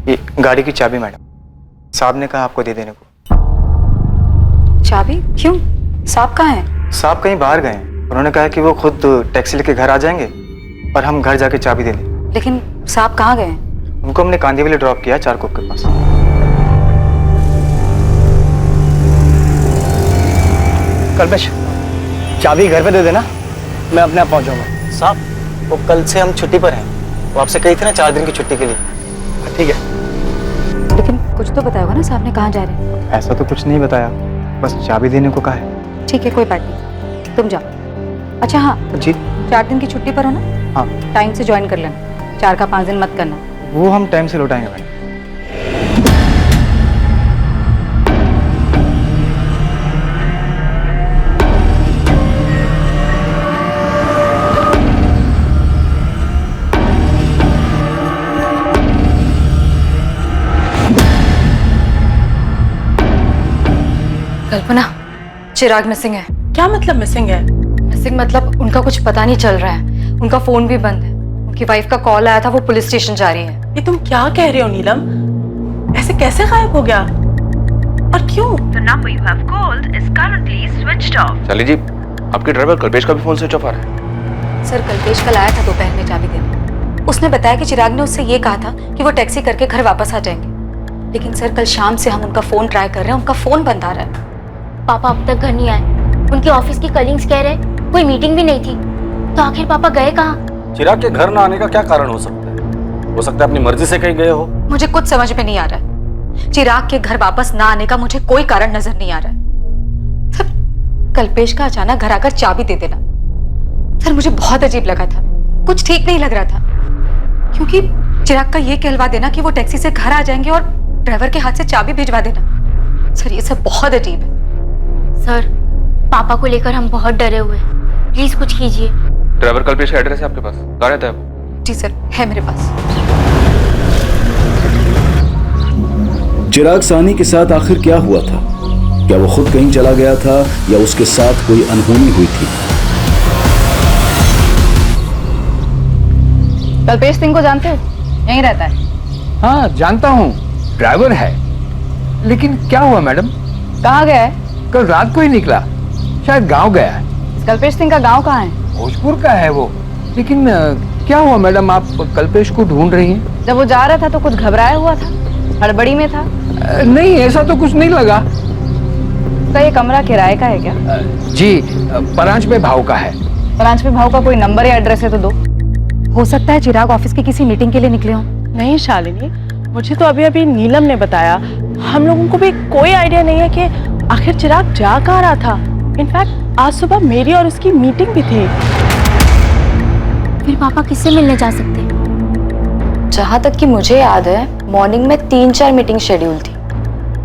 ये गाड़ी की चाबी मैडम, साहब ने कहा आपको दे देने को। चाबी? क्यों? साहब कहाँ हैं? साहब कहीं बाहर गए हैं। उन्होंने कहा कि वो खुद टैक्सी लेके घर आ जाएंगे और हम घर जाके चाबी दे दें। लेकिन साहब कहाँ गए हैं? उनको हमने कांदीवली ड्रॉप किया, चारकोप के पास। कल्पेश, चाबी घर पे दे देना, मैं अपने आप पहुंच जाऊंगा। साहब वो कल से हम छुट्टी पर हैं, वो आपसे कही थी ना 4 दिन की छुट्टी के लिए। ठीक है। लेकिन कुछ तो बताया होगा ना साहब ने कहाँ जा रहे हैं? ऐसा तो कुछ नहीं बताया, बस चाबी देने को कहा है। ठीक है, कोई बात नहीं, तुम जाओ। अच्छा हाँ जी। 4 दिन की छुट्टी पर हो ना? हाँ। टाइम से ज्वाइन कर लेना, 4 का 5 दिन मत करना। वो हम टाइम से लौटाएंगे मैडम। कल्पना, चिराग मिसिंग है। क्या मतलब मिसिंग है? मिसिंग मतलब उनका कुछ पता नहीं चल रहा है, उनका फोन भी बंद है। उनकी वाइफ का कॉल आया था, वो पुलिस स्टेशन जा रही है। ये तुम क्या कह रहे हो नीलम? ऐसे कैसे गायब हो गया और क्यों? The number you have called is currently switched off. शाली जी, आपके ड्राइवर कल्पेश का भी फोन स्विच ऑफ आ रहा है। सर कल्पेश कल आया था दोपहर में चाबी देने। उसने बताया कि चिराग ने उससे ये कहा था कि वो टैक्सी करके घर वापस आ जाएंगे। लेकिन सर कल शाम से हम उनका फोन ट्राई कर रहे हैं, उनका फोन बंद आ रहा है। पापा अब तक घर नहीं आए। उनके ऑफिस की कलीग्स कह रहे कोई मीटिंग भी नहीं थी, तो आखिर पापा गए कहाँ? चिराग के घर ना आने का क्या कारण हो सकता है? हो सकता है अपनी मर्जी से कहीं गए हो। मुझे कुछ समझ में नहीं आ रहा है। चिराग के घर वापस ना आने का मुझे कोई कारण नजर नहीं आ रहा है। सर कल्पेश का अचानक घर आकर चाबी दे देना, सर मुझे बहुत अजीब लगा था, कुछ ठीक नहीं लग रहा था। क्योंकि चिराग का ये कहलवा देना कि वो टैक्सी से घर आ जाएंगे और ड्राइवर के हाथ से चाबी भिजवा देना, सर ये सब बहुत अजीब है। सर पापा को लेकर हम बहुत डरे हुए हैं, प्लीज कुछ कीजिए। ड्राइवर कल्पेश का एड्रेस है आपके पास? कहाँ रहता है वो? जी सर है मेरे पास। चिराग सानी के साथ आखिर क्या हुआ था? क्या वो खुद कहीं चला गया था या उसके साथ कोई अनहोनी हुई थी? कल्पेश सिंह को जानते हो? यहीं रहता है। हाँ जानता हूँ, ड्राइवर है। लेकिन क्या हुआ मैडम? कहाँ गया है? कल रात को ही निकला, शायद गांव गया है। कल्पेश सिंह का गांव कहाँ है? भोजपुर का है वो। लेकिन क्या हुआ मैडम, आप कल्पेश को ढूंढ रही हैं? जब वो जा रहा था तो कुछ घबराया हुआ था, हड़बड़ी में था। नहीं ऐसा तो कुछ नहीं लगा। तो ये कमरा किराए का है क्या? जी परांच पे भाव का है। ब्रांच पे भाव का कोई नंबर या एड्रेस है तो दो। हो सकता है चिराग ऑफिस की किसी मीटिंग के लिए निकले हों। नहीं शालिनी, मुझे तो अभी अभी नीलम ने बताया। हम लोगों को भी कोई आइडिया नहीं है कि आखिर चिराग जा कहाँ रहा था। इनफैक्ट आज सुबह मेरी और उसकी मीटिंग भी थी। फिर पापा किससे मिलने जा सकते हैं? जहाँ तक कि मुझे याद है मॉर्निंग में 3-4 मीटिंग शेड्यूल थी,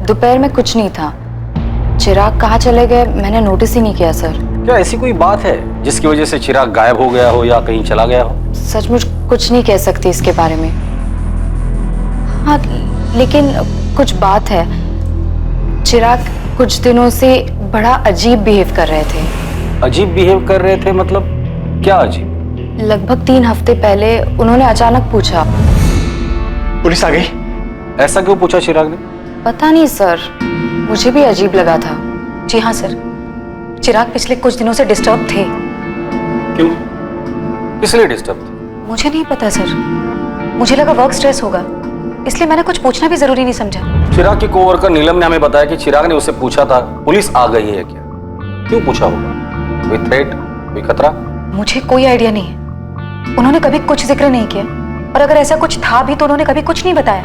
दोपहर में कुछ नहीं था। चिराग कहाँ चले गए मैंने नोटिस ही नहीं किया सर। क्या ऐसी कोई बात है जिसकी वजह से चिराग गायब हो गया हो या कहीं चला गया हो? सचमुच कुछ नहीं कह सकती इसके बारे में। हाँ लेकिन कुछ बात है, चिराग कुछ दिनों से बड़ा अजीब बिहेव कर रहे थे। अजीब बिहेव कर रहे थे मतलब क्या अजीब? लगभग 3 हफ्ते पहले उन्होंने अचानक पूछा। पुलिस आ गई? ऐसा क्यों पूछा चिराग ने? पता नहीं सर, मुझे भी अजीब लगा था। जी हाँ सर, चिराग पिछले कुछ दिनों से डिस्टर्ब थे। क्यों? किस लिए डिस्टर्ब थे? मुझे नहीं पता सर, मुझे लगा वर्क स्ट्रेस होगा, इसलिए मैंने कुछ पूछना भी जरूरी नहीं समझा। चिराग की कोवर्कर नीलम ने हमें बताया कि चिराग ने उससे पूछा था पुलिस आ गई है क्या। क्यों पूछा होगा? कोई थ्रेट, कोई खतरा? मुझे कोई आइडिया नहीं है, उन्होंने कभी कुछ जिक्र नहीं किया, और अगर ऐसा कुछ था भी तो उन्होंने कभी कुछ नहीं बताया।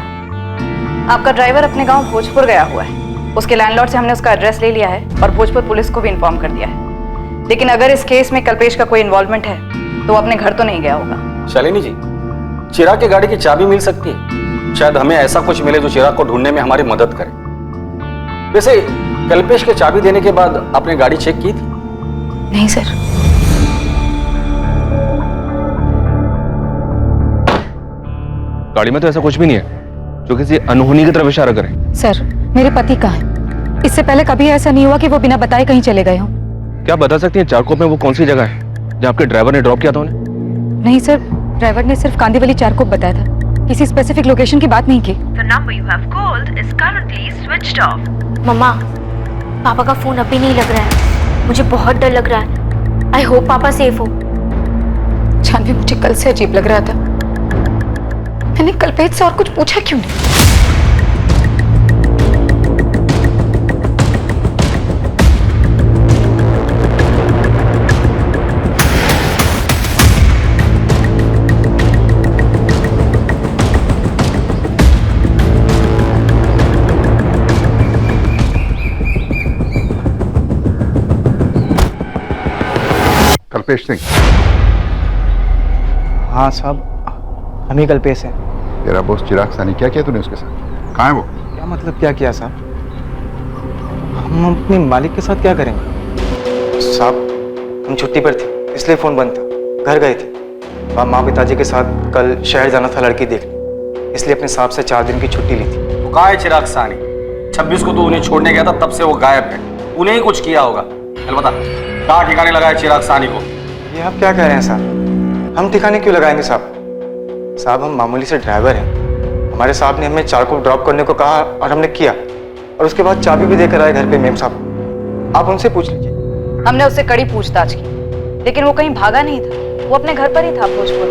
आपका ड्राइवर अपने गांव भोजपुर गया हुआ है, उसके लैंडलॉर्ड से हमने उसका एड्रेस ले लिया है और भोजपुर पुलिस को भी इन्फॉर्म कर दिया है। लेकिन अगर इस केस में कल्पेश का कोई इन्वॉल्वमेंट है तो वो अपने घर तो नहीं गया होगा। शालिनी जी, चिराग की गाड़ी की चाबी मिल सकती है, शायद हमें ऐसा कुछ मिले जो चिराग को ढूंढने में हमारी मदद करे। वैसे कल्पेश के चाबी देने के बाद आपने गाड़ी चेक की थी? नहीं सर। गाड़ी में तो ऐसा कुछ भी नहीं है जो किसी अनहोनी की तरफ इशारा करे। सर मेरे पति कहाँ है? इससे पहले कभी ऐसा नहीं हुआ कि वो बिना बताए कहीं चले गए हों। क्या बता सकती हैं चारकोप में वो कौन सी जगह है जहाँ आपके ड्राइवर ने ड्रॉप किया था उन्हें? नहीं सर, ड्राइवर ने सिर्फ कांदीवली चारकोप बताया था, किसी स्पेसिफिक लोकेशन की बात नहीं की। The number you have called is currently switched off. मम्मा, पापा का फोन अभी नहीं लग रहा है। मुझे बहुत डर लग रहा है। आई होप पापा सेफ हो। जानवी, मुझे कल से अजीब लग रहा था। मैंने कल्पेश से और कुछ पूछा क्यों नहीं? कल्पेश सिंह, हाँ साहब, हम ही कल्पेश हैं। तेरा बॉस चिराग सानी, क्या किया तूने उसके साथ? कहाँ है वो? क्या मतलब क्या किया साहब? हम अपने मालिक के साथ क्या करेंगे साहब? हम छुट्टी पर थे इसलिए फ़ोन बंद था। घर गए थे। माँ पिताजी के साथ कल शहर जाना था लड़की देखने, इसलिए अपने साहब से 4 दिन की छुट्टी ली थी। तो कहाँ है चिराग सानी? 26 को तो उन्हें छोड़ने गया था, तब से वो गायब है। उन्हें ही कुछ किया होगा। चल बता, कहाँ ठिकाने लगाया चिराग सानी को? ये आप क्या कह रहे हैं साहब? हम ठिकाने क्यों लगाएंगे साहब? साहब, हम मामूली से ड्राइवर हैं। हमारे साहब ने हमें चार को ड्रॉप करने को कहा और हमने किया, और उसके बाद चाबी भी देकर आए घर पे मेम साहब। आप उनसे पूछ लीजिए। हमने उससे कड़ी पूछताछ की, लेकिन वो कहीं भागा नहीं था। वो अपने घर पर ही था, भोजपुर।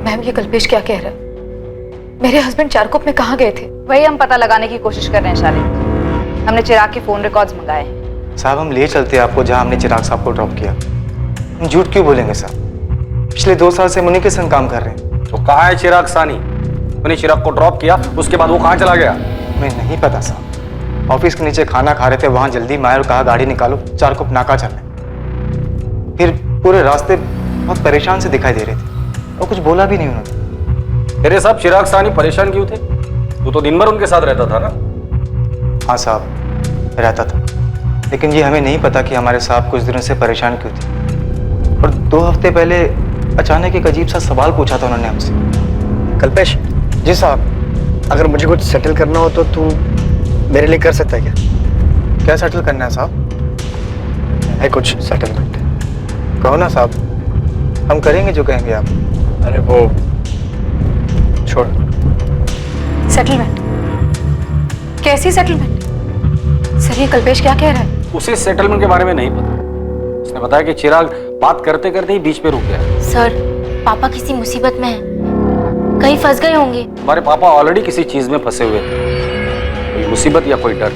मैम, ये कल्पेश क्या कह रहा है? मेरे हस्बैंड चारकोप में कहाँ गए थे? वही हम पता लगाने की कोशिश कर रहे हैं शालिनी। हमने चिराग के फोन रिकॉर्ड्स मंगाए हैं। साहब, हम ले चलते आपको जहां हमने चिराग साहब को ड्रॉप किया। हम झूठ क्यों बोलेंगे साहब? पिछले 2 साल से हम उन्हीं के संग काम कर रहे हैं। तो कहाँ है चिराग सानी? मैंने चिराग को ड्रॉप किया, उसके बाद वो कहाँ चला गया? हमें नहीं पता साहब। ऑफिस के नीचे खाना खा रहे थे, वहां जल्दी में आए और कहा गाड़ी निकालो, चारकोप नाका चलना। फिर पूरे रास्ते बहुत परेशान से दिखाई दे रहे थे और कुछ बोला भी नहीं उन्होंने। तेरे साहब चिराग सानी परेशान क्यों थे? तू तो दिन भर उनके साथ रहता था ना? हाँ साहब, रहता था, लेकिन ये हमें नहीं पता कि हमारे साहब कुछ दिनों से परेशान क्यों थे। और 2 हफ्ते पहले अचानक एक अजीब सा सवाल पूछा था उन्होंने हमसे। कल्पेश जी साहब, अगर मुझे कुछ सेटल करना हो तो तू मेरे लिए कर सकता है क्या? क्या सेटल करना है साहब? है कुछ सेटलमेंट? कहो ना साहब, हम करेंगे जो कहेंगे आप। अरे वो छोड़। सेटलमेंट? कैसी सेटलमेंट? सर, ये कल्पेश क्या कह रहा है? उसे सेटलमेंट के बारे में नहीं पता। उसने बताया कि चिराग बात करते करते ही बीच पे रुक गया। सर, पापा किसी मुसीबत में हैं। कहीं फंस गए होंगे। हमारे पापा ऑलरेडी किसी चीज में फंसे हुए थे, कोई मुसीबत या कोई डर,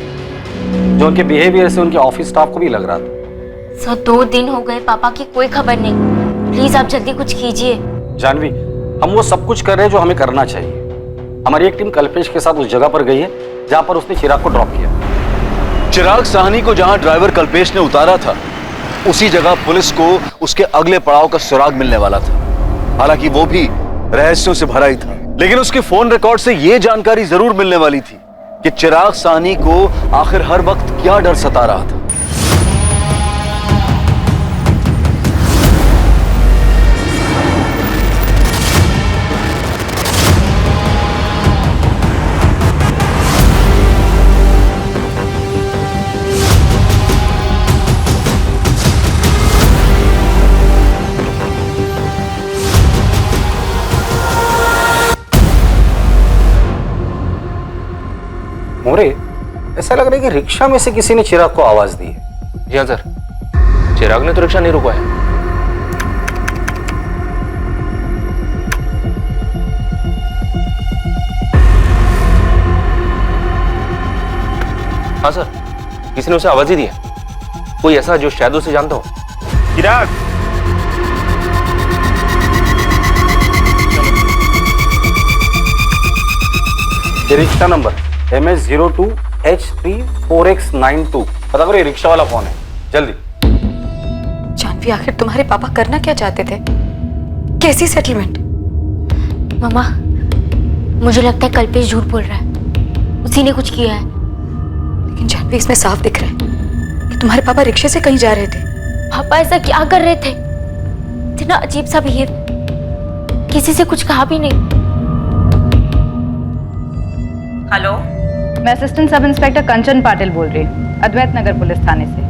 जो उनके बिहेवियर से उनके ऑफिस स्टाफ को भी लग रहा था। सर, 2 दिन हो गए, पापा की कोई खबर नहीं। प्लीज आप जल्दी कुछ कीजिए। जानवी, हम वो सब कुछ कर रहे हैं जो हमें करना चाहिए। हमारी एक टीम कल्पेश के साथ उस जगह पर गई है जहां पर उसने चिराग को ड्रॉप किया। चिराग साहनी को जहां ड्राइवर कल्पेश ने उतारा था, उसी जगह पुलिस को उसके अगले पड़ाव का सुराग मिलने वाला था। हालांकि वो भी रहस्यों से भरा ही था, लेकिन उसके फोन रिकॉर्ड से यह जानकारी जरूर मिलने वाली थी कि चिराग साहनी को आखिर हर वक्त क्या डर सता रहा था। मोरे, ऐसा लग रहा है कि रिक्शा में से किसी ने चिराग को आवाज दी है। जी हाँ सर, चिराग ने तो रिक्शा नहीं रुकवाया। हाँ सर, किसी ने उसे आवाज ही दी है। कोई ऐसा जो शायद उसे जानता हो। चिराग, ये रिक्शा नंबर MS02H34X92, पता करो ये रिक्शा वाला कौन है, जल्दी। जानवी, आखिर तुम्हारे पापा करना क्या चाहते थे? कैसी सेटलमेंट? मम्मा, मुझे लगता है कल्पेश झूठ बोल रहा है। उसी ने कुछ किया है। लेकिन जानवी, इसमें साफ दिख रहा है कि तुम्हारे पापा रिक्शे से कहीं जा रहे थे। पापा ऐसा क्या कर रहे थे? इतना अजीब सा बिहेव, किसी से कुछ कहा भी नहीं। हेलो, मैं असिस्टेंट सब इंस्पेक्टर कंचन पाटिल बोल रही हूँ, अद्वैत नगर पुलिस थाने से।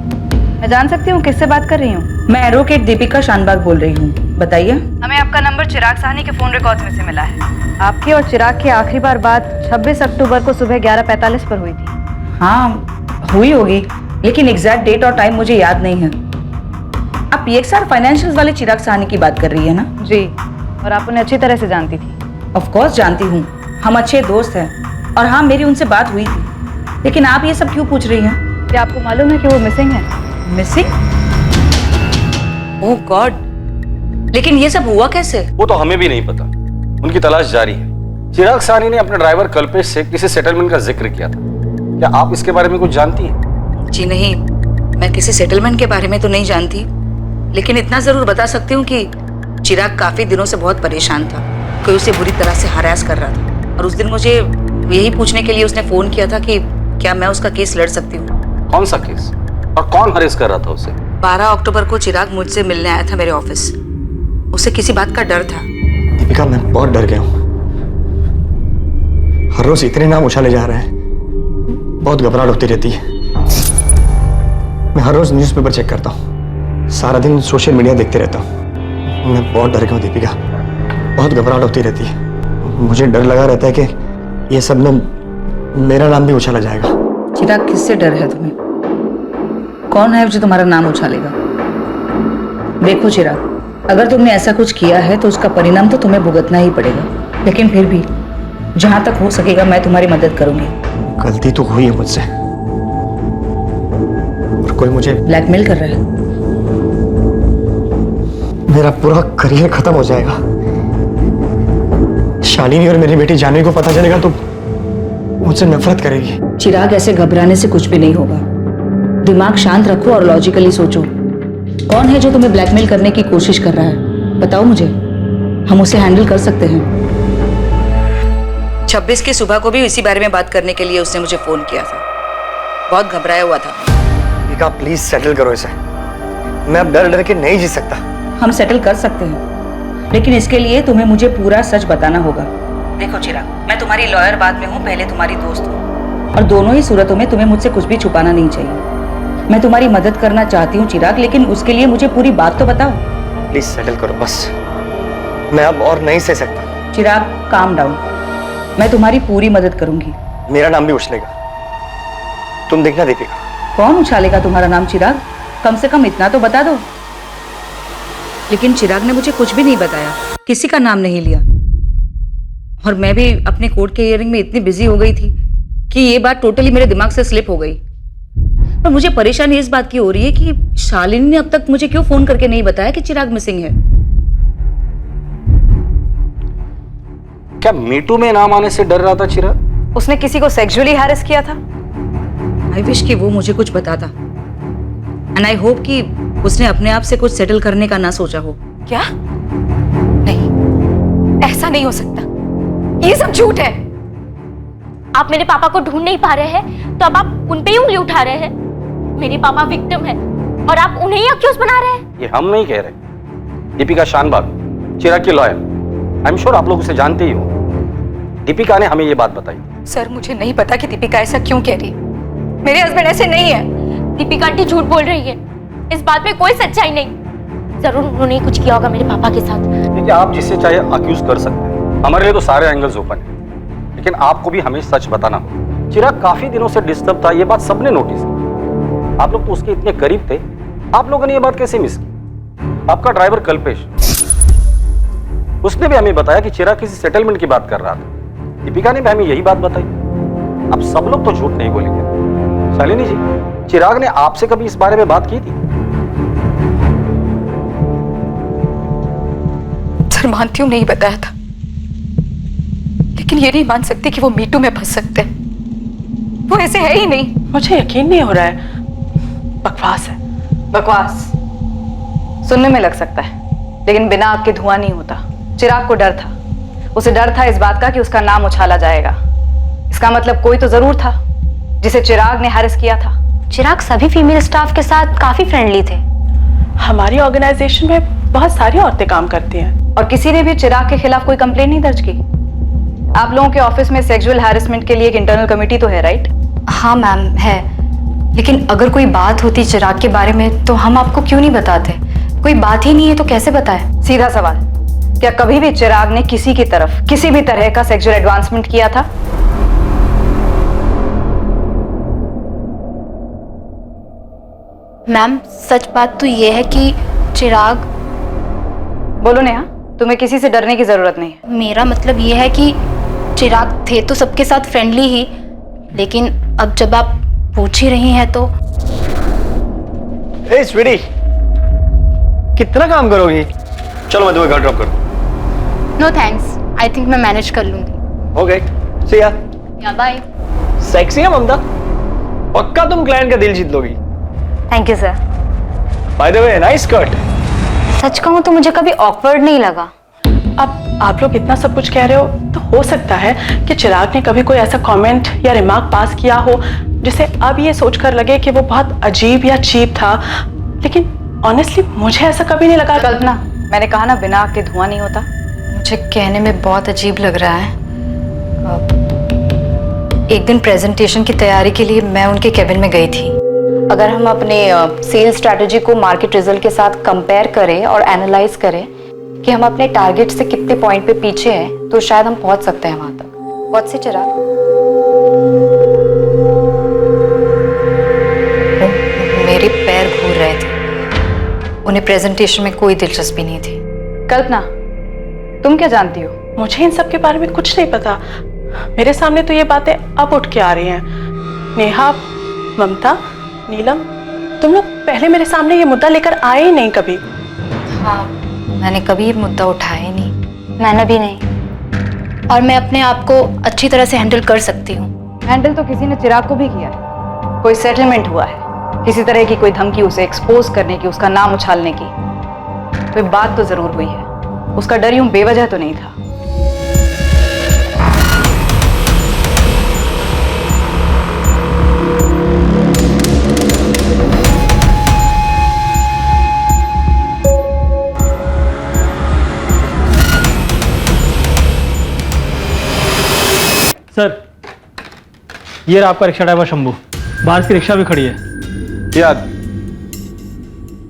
मैं जान सकती हूँ किससे बात कर रही हूँ? मैं एडवोकेट दीपिका शानबाग बोल रही हूँ। बताइए। हमें आपका नंबर चिराग साहनी के फोन रिकॉर्ड्स में से मिला है। आपकी और चिराग की आखिरी बार बात 26 अक्टूबर को सुबह 11:45 पर हुई थी। हाँ हुई होगी, लेकिन एग्जैक्ट डेट और टाइम मुझे याद नहीं है। आप PXR फाइनेंशियल्स वाले चिराग साहनी की बात कर रही है ना? जी, और आप उन्हें अच्छी तरह से जानती थी। ऑफ कोर्स जानती हूँ, हम अच्छे दोस्त हैं और हाँ मेरी उनसे बात हुई थी। लेकिन आप ये सब क्यों पूछ रही हैं? क्या आपको मालूम है कि वो मिसिंग है? मिसिंग? ओह गॉड, लेकिन ये सब हुआ कैसे? वो तो हमें भी नहीं पता, उनकी तलाश जारी है। चिराग साहनी ने अपने ड्राइवर कल्पेश से किसी सेटलमेंट का जिक्र किया था। क्या आप इसके बारे में कुछ जानती हैं? जी नहीं, मैं किसी सेटलमेंट के बारे में तो नहीं जानती, लेकिन इतना जरूर बता सकती हूँ कि चिराग काफी दिनों से बहुत परेशान था। कोई उसे बुरी तरह से हरास कर रहा था और उस दिन मुझे यही पूछने के लिए उसने फोन किया था कि क्या मैं उसका केस लड़ सकती हूँ। कौन सा केस और कौन हरेस कर रहा था उसे? 12 अक्टूबर को चिराग मुझसे मिलने आया था मेरे ऑफिस। उसे किसी बात का डर था। दीपिका, मैं बहुत डर गया हूँ। हर रोज इतने नाम उछाले जा रहे हैं, बहुत घबराहट होती रहती है। मैं हर रोज न्यूज़पेपर चेक करता हूँ, सारा दिन सोशल मीडिया देखते रहता हूँ। मैं बहुत डर गया हूँ दीपिका, बहुत घबराहट होती रहती है। मुझे डर लगा रहता है कि ये सब में मेरा नाम भी उछाला जाएगा। चिराग, किससे डर है तुम्हें? कौन है जो तुम्हारा नाम उछालेगा? देखो चिराग, अगर तुमने ऐसा कुछ किया है तो उसका परिणाम तो तुम्हें भुगतना ही पड़ेगा, लेकिन फिर भी जहां तक हो सकेगा मैं तुम्हारी मदद करूंगी। गलती तो हुई है मुझसे, और कोई मुझे ब्लैकमेल कर रहा है। मेरा पूरा करियर खत्म हो जाएगा। शालिनी और मेरी बेटी जानवी को पता चलेगा तो मुझसे नफरत करेगी। चिराग, ऐसे घबराने से कुछ भी नहीं होगा। दिमाग शांत रखो और लॉजिकली सोचो। कौन है जो तुम्हें ब्लैकमेल करने की कोशिश कर रहा है? बताओ मुझे, हम उसे हैंडल कर सकते हैं। 26 की सुबह को भी इसी बारे में बात करने के लिए उसने मुझे फोन किया था। बहुत घबराया हुआ था। दीपिका, प्लीज सेटल करो इसे। मैं अब डर डर के नहीं जी सकता। हम सेटल कर सकते हैं, लेकिन इसके लिए तुम्हें मुझे पूरा सच बताना होगा। देखो चिराग, मैं तुम्हारी लॉयर बाद में हूँ, पहले तुम्हारी दोस्त हूँ, और दोनों ही सूरतों में तुम्हें मुझसे कुछ भी छुपाना नहीं चाहिए। मैं तुम्हारी मदद करना चाहती हूँ चिराग, लेकिन उसके लिए मुझे पूरी बात तो बताओ। प्लीज सेटल करो बस, मैं अब और नहीं सह सकता। चिराग, काम डाउन, मैं तुम्हारी पूरी मदद करूंगी। मेरा नाम भी उछलेगा, तुम देखना दीपिका। कौन उछालेगा तुम्हारा नाम चिराग? कम से कम इतना तो बता दो। लेकिन चिराग ने मुझे कुछ भी नहीं बताया, किसी का नाम नहीं लिया, और मैं भी अपने कोर्ट के हियरिंग में इतनी बिजी हो गई थी कि ये बात टोटली मेरे दिमाग से स्लिप हो गई। पर मुझे परेशानी इस बात की हो रही है कि शालिनी ने अब तक मुझे क्यों फोन करके नहीं बताया कि चिराग मिसिंग है। क्या मीटू में नाम आने से डर रहा था चिराग? उसने किसी को सेक्सुअली हैरेस किया था। आई विश कि वो मुझे कुछ बताता, एंड आई होप कि उसने अपने आप से कुछ सेटल करने का ना सोचा हो। क्या? नहीं, ऐसा नहीं हो सकता, ये सब झूठ है। आप मेरे पापा को ढूंढ नहीं पा रहे हैं तो अब आप उन पे ही उंगली उठा रहे हैं। मेरे पापा विक्टिम है और आप उन्हें ही अक्यूज बना रहे हैं। ये हम नहीं कह रहे, दीपिका शानबाग, चिराग की लॉयर, आई एम श्योर आप लोग उसे जानते ही हो। दीपिका ने हमें ये बात बताई। सर, मुझे नहीं पता कि दीपिका ऐसा क्यों कह रही है। मेरे हस्बैंड ऐसे नहीं है। दीपिका आंटी झूठ बोल रही है, इस बात में कोई सच्चाई नहीं। जरूर उन्होंने कुछ किया होगा मेरे पापा के साथ। देखिए, आप जिससे चाहे अक्यूज कर सकते हैं, हमारे लिए तो सारे एंगल्स ओपन है, लेकिन आपको भी हमें सच बताना होगा। चिराग काफी दिनों से डिस्टर्ब था, ये बात सबने नोटिस की। आप लोग तो उसके इतने करीब थे, आप लोगों ने ये बात कैसे मिस की? आपका ड्राइवर कल्पेश, उसने भी हमें बताया कि चिराग किसी सेटलमेंट की बात कर रहा था। दीपिका ने भी हमें यही बात बताई। अब सब लोग तो झूठ नहीं बोलेंगे। शालिनी जी, चिराग ने आपसे कभी इस बारे में बात की थी? सर, मानती हूँ नहीं बताया था, लेकिन ये नहीं मान सकती कि वो मीटू में फंस सकते हैं। वो ऐसे है ही नहीं। मुझे यकीन नहीं हो रहा है। बकवास है। बकवास सुनने में लग सकता है, लेकिन बिना आग के धुआं नहीं होता। चिराग को डर था, उसे डर था इस बात का कि उसका नाम उछाला जाएगा। इसका मतलब कोई तो जरूर था जिसे चिराग ने हैरेस किया था। चिराग सभी फीमेल स्टाफ के साथ काफी फ्रेंडली थे। हमारी ऑर्गेनाइजेशन में बहुत सारी औरतें काम करती हैं, और किसी ने भी चिराग के खिलाफ कोई कंप्लेंट नहीं दर्ज की। आप लोगों के ऑफिस में सेक्सुअल हैरेसमेंट के लिए एक इंटरनल कमेटी तो है, राइट? हाँ मैम, है, लेकिन अगर कोई बात होती चिराग के बारे में तो हम आपको क्यों नहीं बताते। कोई बात ही नहीं है तो कैसे बताए? सीधा सवाल, क्या कभी भी चिराग ने किसी की तरफ किसी भी तरह का सेक्सुअल एडवांसमेंट किया था? मैम सच बात तो ये है कि चिराग, बोलो नेहा, तुम्हें किसी से डरने की जरूरत नहीं है। मेरा मतलब ये है कि चिराग थे तो सबके साथ फ्रेंडली ही, लेकिन अब जब आप पूछ ही रही हैं तो। ए स्वीटी, कितना काम करोगी? चलो मैं तुम्हें घर ड्रॉप कर दूं। नो थैंक्स, आई थिंक मैं मैनेज कर लूंगी। ओके, सी या। या बाय। सेक्सी है ममता, पक्का तुम क्लाइंट का दिल जीत लोगी। Thank you sir. By the way, nice cut. सच कहूं तो मुझे कभी ऑकवर्ड नहीं लगा। अब आप लोग इतना सब कुछ कह रहे हो तो हो सकता है कि चिराग ने कभी कोई ऐसा कमेंट या रिमार्क पास किया हो जिसे अब ये सोचकर लगे कि वो बहुत अजीब या चीप था, लेकिन ऑनेस्टली मुझे ऐसा कभी नहीं लगा। कल्पना, मैंने कहा ना बिना आग के धुआं नहीं होता। मुझे कहने में बहुत अजीब लग रहा है। एक दिन प्रेजेंटेशन की तैयारी के लिए मैं उनके केबिन में गई थी। अगर हम अपने सेल्स स्ट्रैटेजी को मार्केट रिजल्ट के साथ कंपेयर करें और एनालाइज करें कि हम अपने टारगेट से कितने पॉइंट पे पीछे हैं, तो शायद हम पहुंच सकते हैं वहां तक। बहुत से चिराग, मेरे पैर घूर रहे थे। उन्हें प्रेजेंटेशन में कोई दिलचस्पी नहीं थी। कल्पना, तुम क्या जानती हो? मुझे इन सब के बारे में कुछ नहीं पता। मेरे सामने तो ये बातें अब उठ के आ रही हैं। नेहा, ममता, नीलम, तुम लोग पहले मेरे सामने ये मुद्दा लेकर आए ही नहीं कभी। हाँ, मैंने कभी ये मुद्दा उठाया ही नहीं। मैंने भी नहीं, और मैं अपने आप को अच्छी तरह से हैंडल कर सकती हूँ। हैंडल तो किसी ने चिराग को भी किया है। कोई सेटलमेंट हुआ है, किसी तरह की कोई धमकी उसे एक्सपोज करने की, उसका नाम उछालने की, तो ये बात तो जरूर हुई है। उसका डर यूं बेवजह तो नहीं था। सर, ये रहा आपका रिक्शा ड्राइवर शंभू। बाहर की रिक्शा भी खड़ी है। याद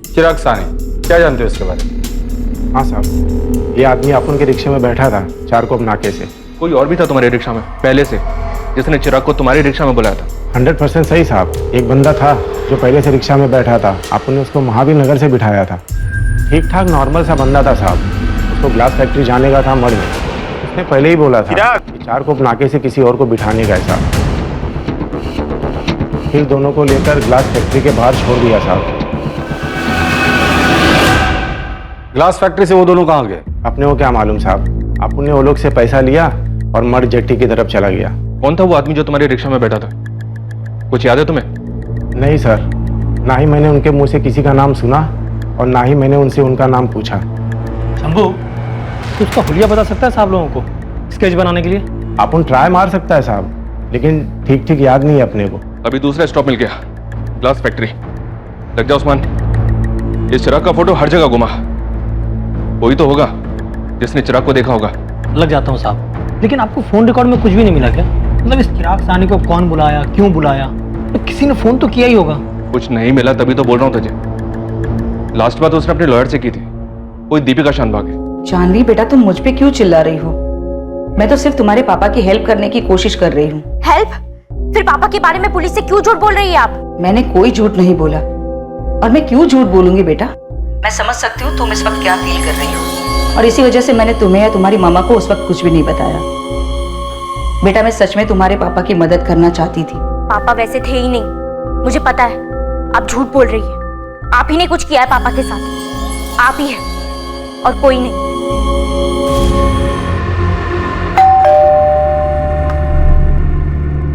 चिराग सानी, क्या जानते हो इसके बारे में? हाँ साहब, ये आदमी अपन के रिक्शे में बैठा था चारकोप नाके से। कोई और भी था तुम्हारे रिक्शा में पहले से जिसने चिराग को तुम्हारी रिक्शा में बुलाया था? 100% सही साहब। एक बंदा था जो पहले से रिक्शा में बैठा था, अपन ने उसको महावीर नगर से बिठाया था। ठीक ठाक नॉर्मल सा बंदा था साहब। उसको ग्लास फैक्ट्री जाने का था मर्ज। उसने पहले ही बोला था कि चारकोप नाके से किसी और को बिठाने का है साहब। फिर दोनों को लेकर ग्लास फैक्ट्री के बाहर छोड़ दिया साहब। ग्लास फैक्ट्री से वो दोनों कहाँ गए? अपने को क्या मालूम साहब। अपन ने वो लोग से पैसा लिया और मर्ज जेट्टी की तरफ चला गया। कौन था वो आदमी जो तुम्हारी रिक्शा में बैठा था? कुछ याद है तुम्हें? नहीं सर, ना ही मैंने उनके मुंह से किसी का नाम सुना और ना ही मैंने उनसे उनका नाम पूछा। शंभू, तो उसका हुलिया बता सकता है साहब लोगों को स्केच बनाने के लिए? अपन ट्राई मार सकता है साहब, लेकिन ठीक ठीक याद नहीं है अपने को। अभी दूसरा स्टॉप मिल गया, ग्लास फैक्ट्री। लग जा उस्मान, इस चिराग का फोटो हर जगह घुमा। कोई तो होगा जिसने चिराग को देखा होगा। लग जाता हूँ साहब, लेकिन आपको फोन रिकॉर्ड में कुछ भी नहीं मिला क्या? मतलब इस चिराग सानी को कौन बुलाया, क्यों बुलाया? तो किसी ने फोन तो किया ही होगा। कुछ नहीं मिला तभी तो बोल रहा हूँ तुझे। लास्ट बात उसने अपने लॉयर से की थी, कोई दीपिका शानभाग है। जानवी बेटा, तुम मुझ पे क्यों चिल्ला रही हो? मैं तो सिर्फ तुम्हारे पापा की हेल्प करने की कोशिश कर रही हूँ। हेल्प? फिर पापा के बारे में पुलिस से क्यों झूठ बोल रही है आप? मैंने कोई झूठ नहीं बोला, और मैं क्यों झूठ बोलूंगी बेटा? मैं समझ सकती हूँ तुम इस वक्त क्या फील कर रही हो, और इसी वजह से मैंने तुम्हें या तुम्हारी मामा को उस वक्त कुछ भी नहीं बताया। बेटा, मैं सच में तुम्हारे पापा की मदद करना चाहती थी। पापा वैसे थे ही नहीं, मुझे पता है। आप झूठ बोल रही है। आप ही ने कुछ किया है पापा के साथ। आप ही है और कोई नहीं।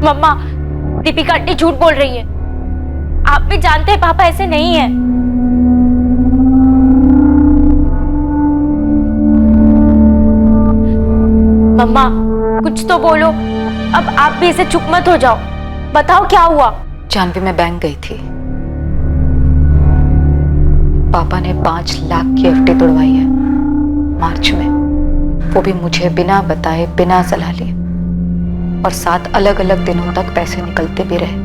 मम्मा, दीपिका आंटी झूठ बोल रही है। आप भी जानते हैं पापा ऐसे नहीं है। मम्मा, कुछ तो बोलो। अब आप भी इसे चुप मत हो जाओ। बताओ क्या हुआ? जानवी, मैं बैंक गई थी। पापा ने 5 लाख की एफडी तोड़वाई है मार्च में, वो भी मुझे बिना बताए, बिना सलाह लिए, और 7 अलग अलग दिनों तक पैसे निकलते भी रहे।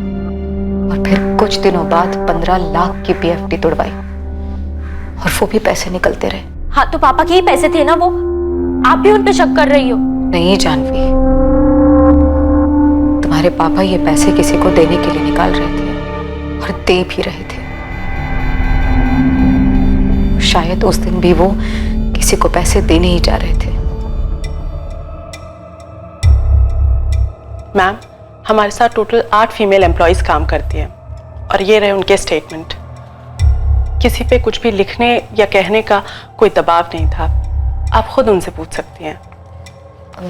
और फिर कुछ दिनों बाद 15 लाख की पीएफडी तोड़वाई, और वो भी पैसे निकलते रहे। हाँ तो पापा के ही पैसे थे ना वो, आप भी उन पे शक कर रही हो? नहीं जानवी, तुम्हारे पापा ये पैसे किसी को देने के लिए निकाल रहे थे और दे भी रहे थे। शायद उस दिन भी वो किसी को पैसे देने ही जा रहे थे। मैम, हमारे साथ टोटल 8 फीमेल एम्प्लॉयज काम करती हैं और ये रहे उनके स्टेटमेंट। किसी पे कुछ भी लिखने या कहने का कोई दबाव नहीं था, आप खुद उनसे पूछ सकती हैं।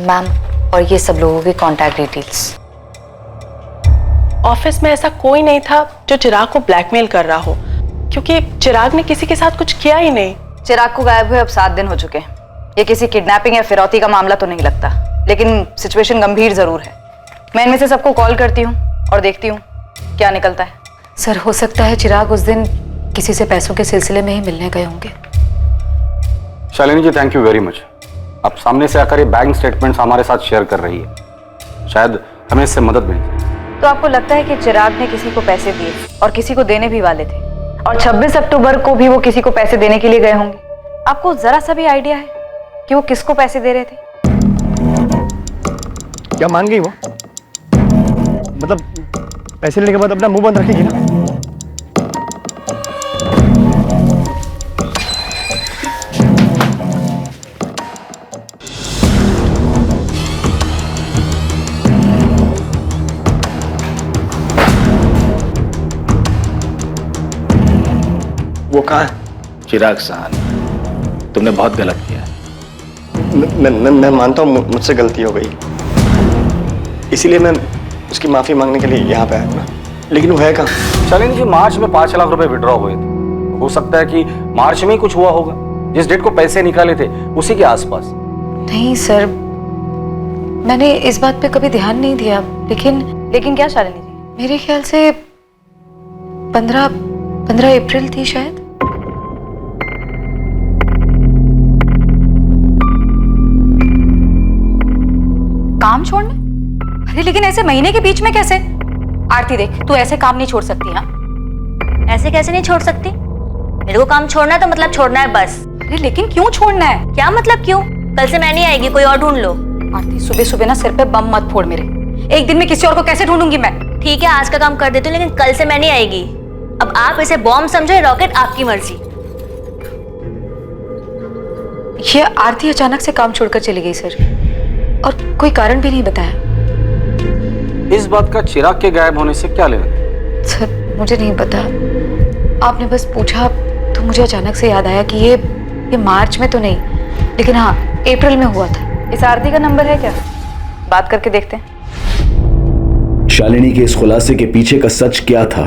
मैम, और ये सब लोगों की कॉन्टैक्ट डिटेल्स? ऑफिस में ऐसा कोई नहीं था जो चिराग को ब्लैकमेल कर रहा हो, क्योंकि चिराग ने किसी के साथ कुछ किया ही नहीं। चिराग को गायब हुए अब 7 दिन हो चुके हैं। ये किसी किडनैपिंग या फिरौती का मामला तो नहीं लगता, लेकिन सिचुएशन गंभीर जरूर है। मैं इनमें से सबको कॉल करती हूँ और देखती हूँ क्या निकलता है। सर, हो सकता है चिराग उस दिन किसी से पैसों के सिलसिले में ही मिलने गए होंगे। शालिनी जी, थैंक यू वेरी मच। आप सामने से आकर ये बैंक स्टेटमेंट्स हमारे साथ शेयर कर रही है, शायद हमें इससे मदद मिल जाए। तो आपको लगता है कि चिराग ने किसी को पैसे दिए और किसी को देने भी वाले थे, और 26 अक्टूबर को भी वो किसी को पैसे देने के लिए गए होंगे? आपको जरा सा भी आइडिया है कि वो किसको पैसे दे रहे थे? क्या मान गई वो? मतलब पैसे लेने के बाद अपना मुंह बंद रखेगी ना? वो कहाँ है? चिराग साहनी, तुमने बहुत गलत किया। मैं मानता हूँ मुझसे गलती हो गई, इसीलिए मैं उसकी माफी मांगने के लिए यहाँ पे आया हूँ, लेकिन वो है कहाँ? शालिनी जी, मार्च में 5 लाख रुपए विड्रॉ हुए थे। हो सकता है कि मार्च में ही कुछ हुआ होगा, जिस डेट को पैसे निकाले थे उसी के आसपास। नहीं सर, मैंने इस बात पे कभी ध्यान नहीं दिया, लेकिन क्या शालिनी जी? मेरे ख्याल से 15 अप्रैल थी शायद। काम छोड़ने? अरे लेकिन ऐसे महीने के बीच में कैसे? आरती देख, तू ऐसे काम नहीं छोड़ सकती। हाँ, ऐसे कैसे नहीं छोड़ सकती? मेरे को काम छोड़ना है तो मतलब छोड़ना है बस। अरे लेकिन क्यों छोड़ना है? क्या मतलब क्यों? कल से मैं नहीं आएगी, कोई और ढूंढ लो। आरती, सुबह सुबह ना सिर पे बम मत फोड़ मेरे। एक दिन में किसी और को कैसे ढूंढूंगी मैं? ठीक है, आज का काम कर देती हूँ, लेकिन कल से मैं नहीं आएगी। अब आप इसे बॉम्ब समझो, रॉकेट आपकी मर्जी। ये आरती अचानक से काम छोड़कर चली गई सर, और कोई कारण भी नहीं बताया। इस बात का चिराग के गायब होने से क्या लेना? सर, मुझे नहीं पता, आपने बस पूछा तो मुझे अचानक से याद आया कि ये मार्च में तो नहीं, लेकिन हाँ अप्रैल में हुआ था। इस आरती का नंबर है क्या? बात करके देखते हैं। शालिनी के इस खुलासे के पीछे का सच क्या था?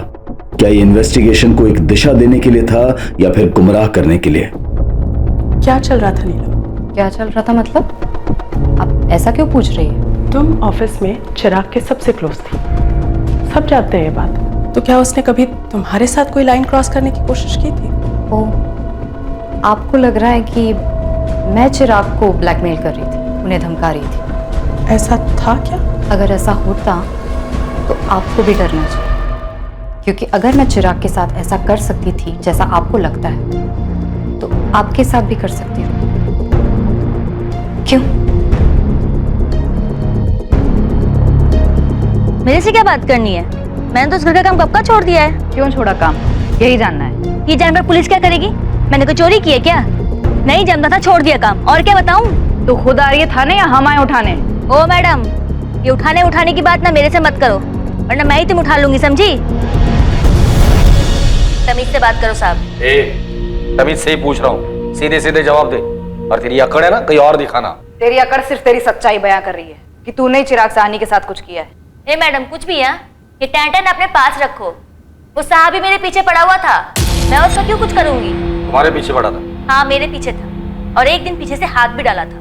क्या ये इन्वेस्टिगेशन को एक दिशा देने के लिए था या फिर गुमराह करने के लिए? क्या चल रहा था नीलम? क्या चल रहा था मतलब? आप ऐसा क्यों पूछ रही है? तुम ऑफिस में चिराग के सबसे क्लोज थी, सब जानते हैं ये बात। तो क्या उसने कभी तुम्हारे साथ कोई लाइन क्रॉस करने की कोशिश की थी? ओ, आपको लग रहा है कि मैं चिराग को ब्लैकमेल कर रही थी, उन्हें धमका रही थी? ऐसा था क्या? अगर ऐसा होता तो आपको भी डरना चाहिए, क्योंकि अगर मैं चिराग के साथ ऐसा कर सकती थी जैसा आपको लगता है, तो आपके साथ भी कर सकती हूँ। क्यों? मेरे से क्या बात करनी है? मैंने तो उस घर का काम कब का छोड़ दिया है। क्यों छोड़ा काम, यही जानना है? ये जानकर पुलिस क्या करेगी? मैंने कोई चोरी की है क्या? नहीं जमता था, छोड़ दिया काम। और क्या बताऊं? तो खुद आ रही है थाने या हम आए उठाने? ओ मैडम, ये उठाने की बात ना मेरे से मत करो, वरना मैं ही तुम उठा लूंगी, समझी? तमीज से बात करो साहब। तमीज से ही पूछ रहा हूँ, सीधे सीधे जवाब दे, और तेरी अकड़ है ना कहीं और दिखाना। तेरी अकड़ सिर्फ तेरी सच्चाई बयां कर रही है कि तूने ही चिराग साहनी के साथ कुछ किया है। ए मैडम, कुछ भी है, ये टैंटन अपने पास रखो। वो साहब ही मेरे पीछे पड़ा हुआ था, मैं उसका क्यों कुछ करूंगी? तुम्हारे पीछे पड़ा था? हाँ, मेरे पीछे था, और एक दिन पीछे से हाथ भी डाला था।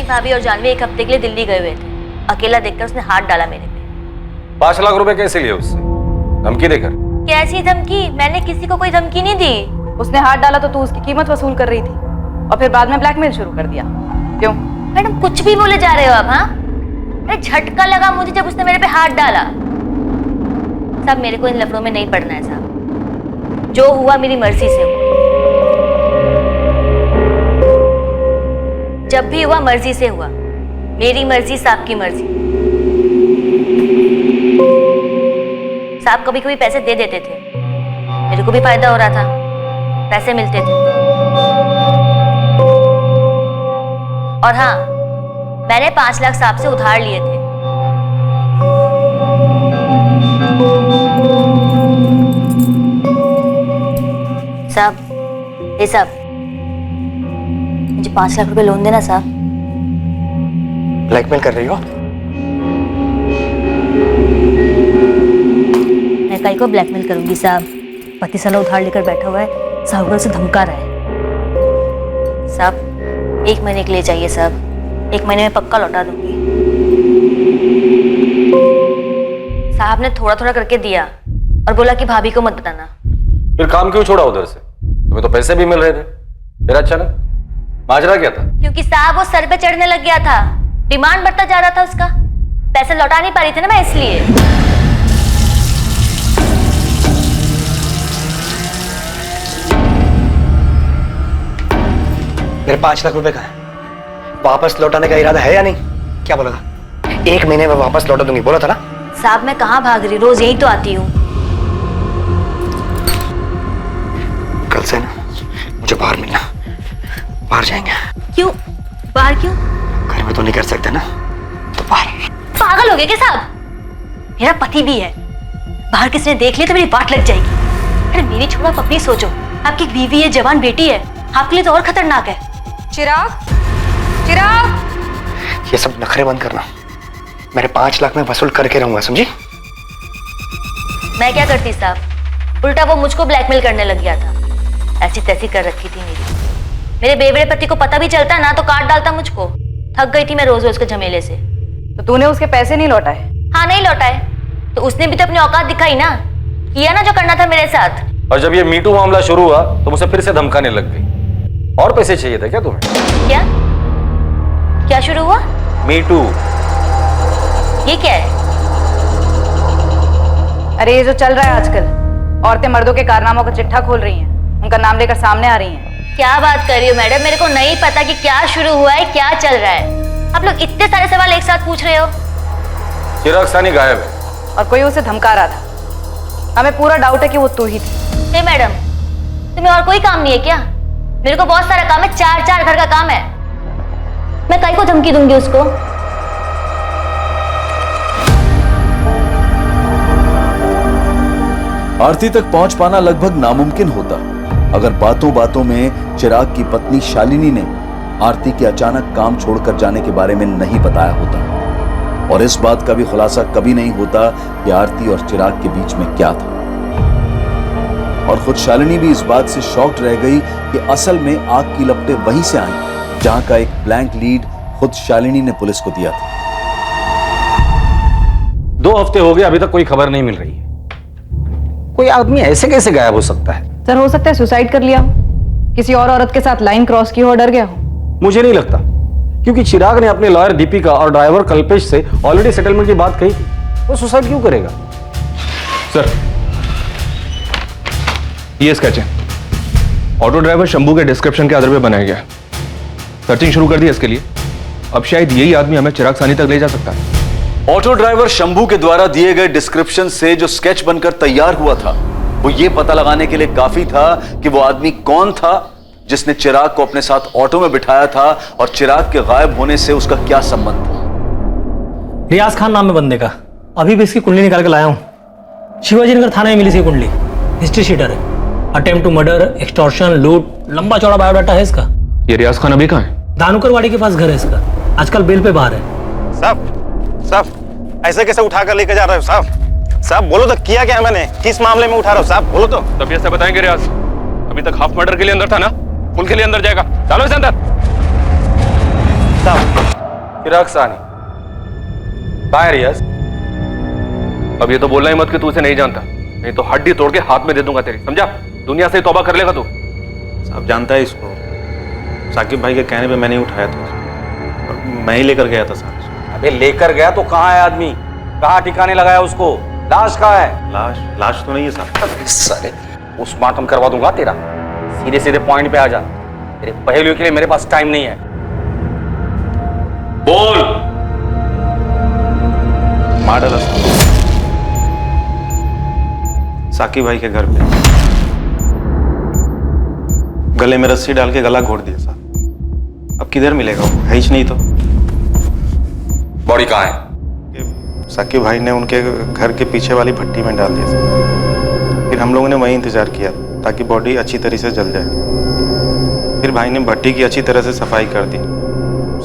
शालिनी भाभी और जानवी एक हफ्ते के लिए दिल्ली गए हुए थे। अकेला देखकर उसने हाथ डाला मेरे पे। 5 लाख रुपए कैसे लिए उससे? धमकी देकर? कैसी धमकी? मैंने किसी को कोई धमकी नहीं दी। उसने हाथ डाला तो तू उसकी कीमत वसूल कर रही थी और फिर बाद में ब्लैकमेल शुरू कर दिया। क्यों? मैडम कुछ भी बोले जा रहे हो आप? हाँ, अरे झटका लगा मुझे जब उसने मेरे पे हाथ डाला। साहब मेरे को इन लफड़ों में नहीं पड़ना है साहब। जो हुआ मेरी मर्जी से हुआ। जब भी हुआ मर्जी से हुआ। मेरी मर्जी साहब की मर्जी। साहब कभी कभी पैसे दे देते थे, मेरे को भी फायदा हो रहा था, पैसे मिलते थे। और हाँ, मैंने 5 लाख साहब से उधार लिए थे। साहब, ये साहब मुझे 5 लाख रुपए लोन देना साहब। ब्लैकमेल कर रही हो? मैं काई को ब्लैकमेल करूंगी साहब? पति साला उधार लेकर बैठा हुआ है, साहब उसे धमका रहा है। साहब 1 महीने के लिए चाहिए साहब, 1 महीने में पक्का लौटा दूंगी। साहब ने थोड़ा थोड़ा करके दिया और बोला कि भाभी को मत बताना। फिर काम क्यों छोड़ा उधर से? तुम्हें तो पैसे भी मिल रहे थे, फिर अचानक माजरा क्या था? क्योंकि साहब वो सर पे चढ़ने लग गया था, डिमांड बढ़ता जा रहा था उसका। पैसे लौटा नहीं पा रही थी ना मैं, इसलिए। मेरे 5 लाख रुपए का है, वापस लौटाने का इरादा है या नहीं? क्या बोला था? 1 महीने में वापस लौटा दूंगी बोला था ना? साहब मैं कहाँ भाग रही, रोज यही तो आती हूँ। कल से ना मुझे बाहर मिलना, बाहर जाएंगे। क्यों बाहर? क्यों? घर में तो नहीं कर सकते ना, तो बाहर। पागल हो गए क्या साहब? मेरा पति भी है, बाहर किसी ने देख लिया तो मेरी बात लग जाएगी। अरे मेरी छोड़ो, आप अपनी सोचो। आपकी बीवी है, जवान बेटी है, आपके लिए तो और खतरनाक है। चिराग, चिराग, ये सब नखरे बंद करना। मेरे 5 लाख में वसूल करके रहूंगा, समझी? मैं क्या करती साहब, उल्टा वो मुझको ब्लैकमेल करने लग गया था। ऐसी तैसी कर रखी थी मेरे बेवड़े पति को पता भी चलता ना तो काट डालता मुझको। थक गई थी मैं रोज रोज के झमेले से। तो तूने उसके पैसे नहीं लौटाए? हाँ नहीं लौटाए, तो उसने भी तो अपनी औकात दिखाई ना, किया ना जो करना था मेरे साथ। और जब ये मीटू मामला शुरू हुआ तो मुझे फिर से धमकाने लग गई। और पैसे चाहिए थे क्या तुम्हें? क्या क्या शुरू हुआ? मीटू। ये क्या है? अरे ये जो चल रहा है आजकल, औरतें मर्दों के कारनामों का चिट्ठा खोल रही हैं, उनका नाम लेकर सामने आ रही हैं। क्या बात कर रही हो मैडम? मेरे को नहीं पता कि क्या शुरू हुआ है, क्या चल रहा है। आप लोग इतने सारे सवाल एक साथ पूछ रहे हो। चिराग सानी गायब है और कोई उसे धमका रहा था। हमें पूरा डाउट है कि वो तू ही थी। हे मैडम, तुम्हें और कोई काम नहीं है क्या? मेरे को बहुत सारा काम है, 4 घर का काम है। मैं काई को धमकी दूंगी उसको? आरती तक पहुंच पाना लगभग नामुमकिन होता अगर बातों बातों में चिराग की पत्नी शालिनी ने आरती के अचानक काम छोड़कर जाने के बारे में नहीं बताया होता, और इस बात का भी खुलासा कभी नहीं होता कि आरती और चिराग के बीच में क्या था। और खुद शालिनी भी इस बात से शॉक्ड रह गई कि असल में आग की लपटें वहीं से आई जहां का एक ब्लैंक लीड खुद शालिनी ने पुलिस को दिया था। 2 हफ्ते हो गए, अभी तक कोई खबर नहीं मिल रही है। कोई आदमी ऐसे कैसे गायब हो सकता है? सर हो सकता है सुसाइड कर लिया हो, किसी और औरत के साथ लाइन क्रॉस की हो, डर गया हो। मुझे नहीं लगता, क्योंकि चिराग ने अपने लॉयर दीपिका और ड्राइवर कल्पेश से ऑलरेडी सेटलमेंट की बात कही थी। वो सुसाइड क्यों करेगा? सर ये स्केच है, ऑटो ड्राइवर शंभू के डिस्क्रिप्शन के आधार पर बनाया गया। सर्चिंग शुरू कर दी इसके लिए। अब शायद यही आदमी हमें चिराग सानी तक ले जा सकता है। ऑटो ड्राइवर शंभू के द्वारा दिए गए डिस्क्रिप्शन से जो स्केच बनकर तैयार हुआ था वो ये पता लगाने के लिए काफी था कि वो आदमी कौन था जिसने चिराग को अपने साथ ऑटो में बिठाया था और चिराग के गायब होने से उसका क्या संबंध था। रियाज खान नाम है बंदे का, अभी भी इसकी कुंडली निकाल के लाया हूं। शिवाजी नगर थाने में मिली सी कुंडली, हिस्ट्री शीटर है। अटेम्प्ट टू मर्डर, एक्सटॉर्शन, लूट, लंबा चौड़ा बायोडाटा है इसका। ये रियाज खान अभी कहाँ है? धानुकरवाड़ी के पास घर है इसका, आजकल बेल पे बाहर है। साहब ऐसे कैसे उठा कर लेकर जा रहे हो साहब? साहब बोलो तो, किया क्या मैंने, किस मामले में उठा रहा हूँ साहब, बोलो तो। तब ऐसे बताएंगे रियाज, अभी तक हाफ मर्डर के लिए अंदर था ना, फुल के लिए अंदर जाएगा। चलो इसे अंदर। साहब चिराग साहनी कहाँ है रियाज? अब ये तो बोलना ही मत कि तू उसे नहीं जानता, नहीं तो हड्डी तोड़ के हाथ में दे दूंगा तेरी, समझा? दुनिया से तौबा कर लेगा तू। साहब जानता है इसको, साकिब भाई के कहने पे मैंने ही उठाया था उसको। मैं ही लेकर गया था साहब। अबे लेकर गया तो कहाँ है आदमी? कहाँ ठिकाने लगाया उसको? लाश कहाँ है? लाश तो नहीं है साहब। साले पोस्टमार्टम करवा दूंगा तेरा। सीधे सीधे पॉइंट पे आ जा, तेरे पहेलियों के लिए मेरे पास टाइम नहीं है। बोल। मार डाला साकिब भाई के घर पे, गले में रस्सी डाल के गला घोट दिया साहब। अब किधर मिलेगा वो? है ही नहीं तो। बॉडी कहाँ है? साकिब भाई ने उनके घर के पीछे वाली भट्टी में डाल दिया साहब। फिर हम लोगों ने वहीं इंतजार किया ताकि बॉडी अच्छी तरह से जल जाए। फिर भाई ने भट्टी की अच्छी तरह से सफाई कर दी,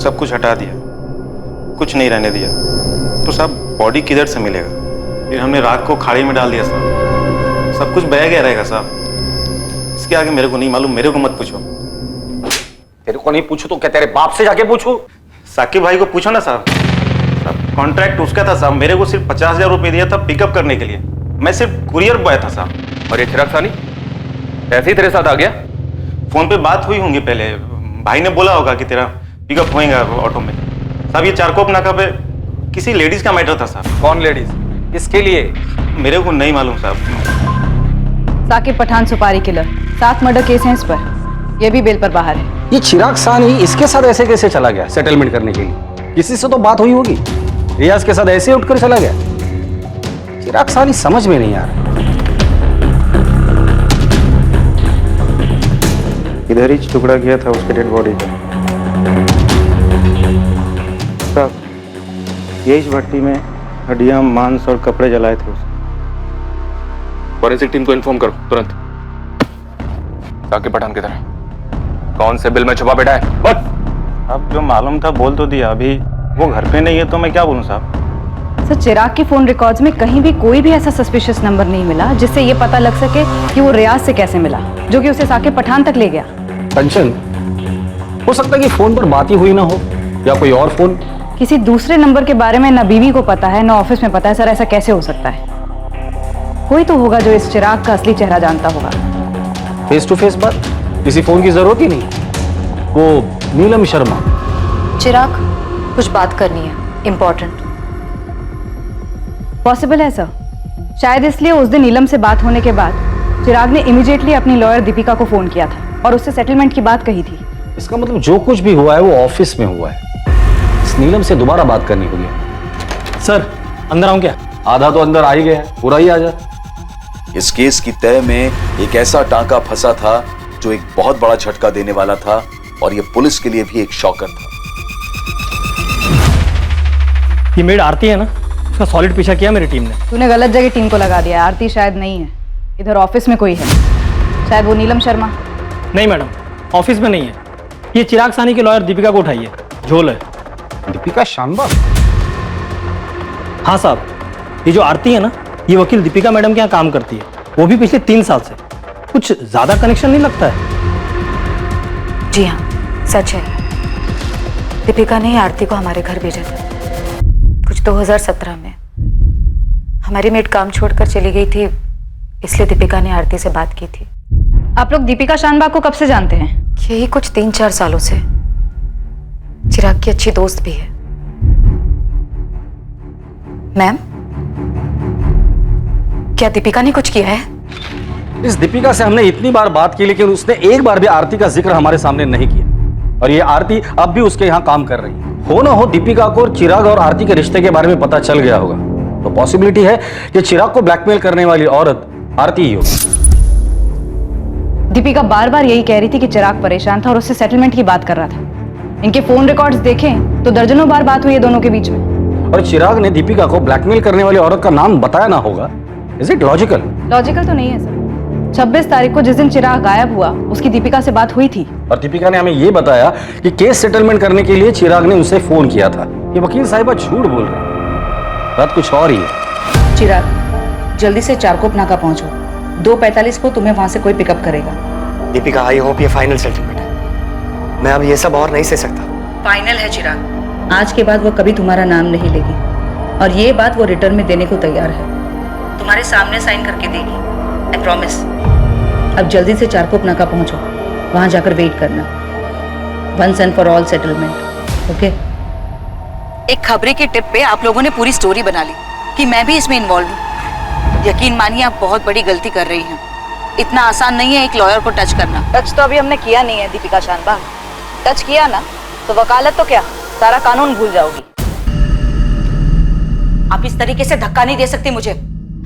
सब कुछ हटा दिया, कुछ नहीं रहने दिया। तो साहब बॉडी किधर से मिलेगा? फिर हमने रात को खाड़ी में डाल दिया साहब। सब कुछ बह गया रहेगा साहब। इसके आगे मेरे को नहीं मालूम, मेरे को मत पूछो। तेरे को नहीं पूछू तो क्या तेरे बाप से जाके पूछू? साकिब भाई को पूछो ना साहब। कॉन्ट्रैक्ट उसका था साहब, मेरे को सिर्फ 50,000 रुपए दिया था पिकअप करने के लिए। मैं सिर्फ कुरियर बॉय था साहब। और ये चिराग सानी ऐसे ही तेरे साथ आ गया? फोन पे बात हुई होंगी पहले, भाई ने बोला होगा कि तेरा पिकअप होएगा ऑटो में। साहब ये चारकोप नाका पे किसी लेडीज का मैटर था साहब। कौन लेडीज? किसके लिए? मेरे को नहीं मालूम साहब। साकिब पठान सुपारी किलर, 7 मर्डर केस हैं इस पर, ये भी बेल पर बाहर है। ये चिराग सानी इसके साथ ऐसे कैसे चला गया सेटलमेंट करने के लिए? किसी से तो बात हुई होगी। रियाज के साथ ऐसे उठकर चला गया? चिराग सानी समझ में नहीं आ रहा। इधर ही टुकड़ा किया था उसके डेड बॉडी का साहब। यही भट्टी में हड्डियां, मांस और कपड़े जलाए थे उसने। फॉरेंसिक टीम को इन्फॉर्म करो तुरंत। साकिब पठान किधर है? कौन से बिल में छुपा बैठा है? बट अब जो मालूम था बोल तो दिया। अभी वो घर पे नहीं है तो मैं क्या बोलूं साहब। सर चिराग के फोन रिकॉर्ड्स में कहीं भी कोई भी ऐसा सस्पिशियस नंबर नहीं मिला जिससे ये पता लग सके कि वो रियाज से कैसे मिला, जो कि उसे साकिब पठान तक ले गया। कंचन, हो सकता है कि फोन पर बात ही हुई ना हो, या कोई और फोन। किसी दूसरे नंबर के बारे में ना बीवी को पता है ना ऑफिस में पता है। सर ऐसा कैसे हो सकता है? कोई तो होगा जो इस चिराग का असली चेहरा जानता होगा। फेस टू फेस बात, किसी फोन की जरूरत ही नहीं। वो नीलम शर्मा। चिराग कुछ बात करनी है, इम्पोर्टेंट। पॉसिबल है सर, शायद इसलिए उस दिन नीलम से बात होने के बाद चिराग ने इमीडिएटली अपनी लॉयर दीपिका को फोन किया था और उससे सेटलमेंट की बात कही थी। इसका मतलब जो कुछ भी हुआ है वो ऑफिस में हुआ है। इस नीलम से दोबारा बात करनी होगी। सर अंदर आऊं क्या? आधा तो अंदर आ ही गया, पूरा ही आ जा। इस केस की तय में एक ऐसा टांका फंसा था जो एक बहुत बड़ा झटका देने वाला था, और यह पुलिस के लिए भी एक शॉकर था। ये मेड आरती है ना, उसका सॉलिड पीछा किया मेरी टीम ने। तूने गलत जगह टीम को लगा दिया। आरती शायद नहीं है, इधर ऑफिस में कोई है, शायद वो नीलम शर्मा। नहीं मैडम, ऑफिस में नहीं है। ये चिराग सानी की लॉयर दीपिका को उठाइए, झोल है। दीपिका शानबाग? हाँ साहब, ये जो आरती है ना, ये वकील दीपिका मैडम के यहाँ काम करती है, वो भी पिछले 3 साल से। कुछ ज्यादा कनेक्शन नहीं लगता है? जी हाँ, सच है। दीपिका ने आरती को हमारे घर भेजा था कुछ 2017 में। हमारी मेड काम छोड़कर चली गई थी, इसलिए दीपिका ने आरती से बात की थी। आप लोग दीपिका शानबाग को कब से जानते हैं? यही कुछ 3-4 सालों से। चिराग की अच्छी दोस्त भी है। मैम, क्या दीपिका ने कुछ किया है? इस दीपिका से हमने इतनी बार बात की, लेकिन उसने एक बार भी आरती का जिक्र हमारे सामने नहीं किया। और ये आरती अब भी उसके यहाँ काम कर रही है। हो ना हो दीपिका को चिराग और आरती के रिश्ते के बारे में पता चल गया होगा, तो पॉसिबिलिटी है कि चिराग को ब्लैकमेल करने वाली औरत आरती ही होगी। दीपिका बार बार यही कह रही थी कि चिराग परेशान था और उससे सेटलमेंट की बात कर रहा था। इनके फोन रिकॉर्ड्स देखें तो दर्जनों बार बात हुई है दोनों के बीच में। और चिराग ने दीपिका को ब्लैकमेल करने वाली औरत का नाम बताया ना होगा। Is it logical? लॉजिकल तो नहीं है सर। 26 तारीख को जिस दिन चिराग गायब हुआ, उसकी दीपिका से बात हुई थी। और दीपिका ने हमें यह बताया कि केस सेटलमेंट करने के लिए चिराग ने उसे फोन किया था। ये वकील साहिबा झूठ बोल रहे हैं, बात कुछ और ही है। चिराग, जल्दी से चारकोप नाका पहुंचो। 2:45 को तुम्हें वहां से कोई पिकअप करेगा। दीपिका, आई होप ये फाइनल सेटलमेंट है। मैं अब ये सब और नहीं सह सकता। फाइनल है चिराग। आज के बाद वो कभी तुम्हारा नाम नहीं लेगी और ये बात वो रिटर्न में देने को तैयार है। तुम्हारे सामने साइन करके देगी, आई प्रॉमिस। अब जल्दी से चारकोप नाका पहुंचो, वहां जाकर वेट करना। Once and for all settlement, okay? एक खबरी की टिप पे आप लोगों ने पूरी स्टोरी बना ली कि मैं भी इसमें इन्वॉल्व हूँ। यकीन मानिए आप बहुत बड़ी गलती कर रही हैं। इतना आसान नहीं है एक लॉयर को टच करना। टच तो अभी हमने किया नहीं है दीपिका शानबाग। टच किया ना तो वकालत तो क्या, सारा कानून भूल जाओगी। आप इस तरीके से धक्का नहीं दे सकती मुझे।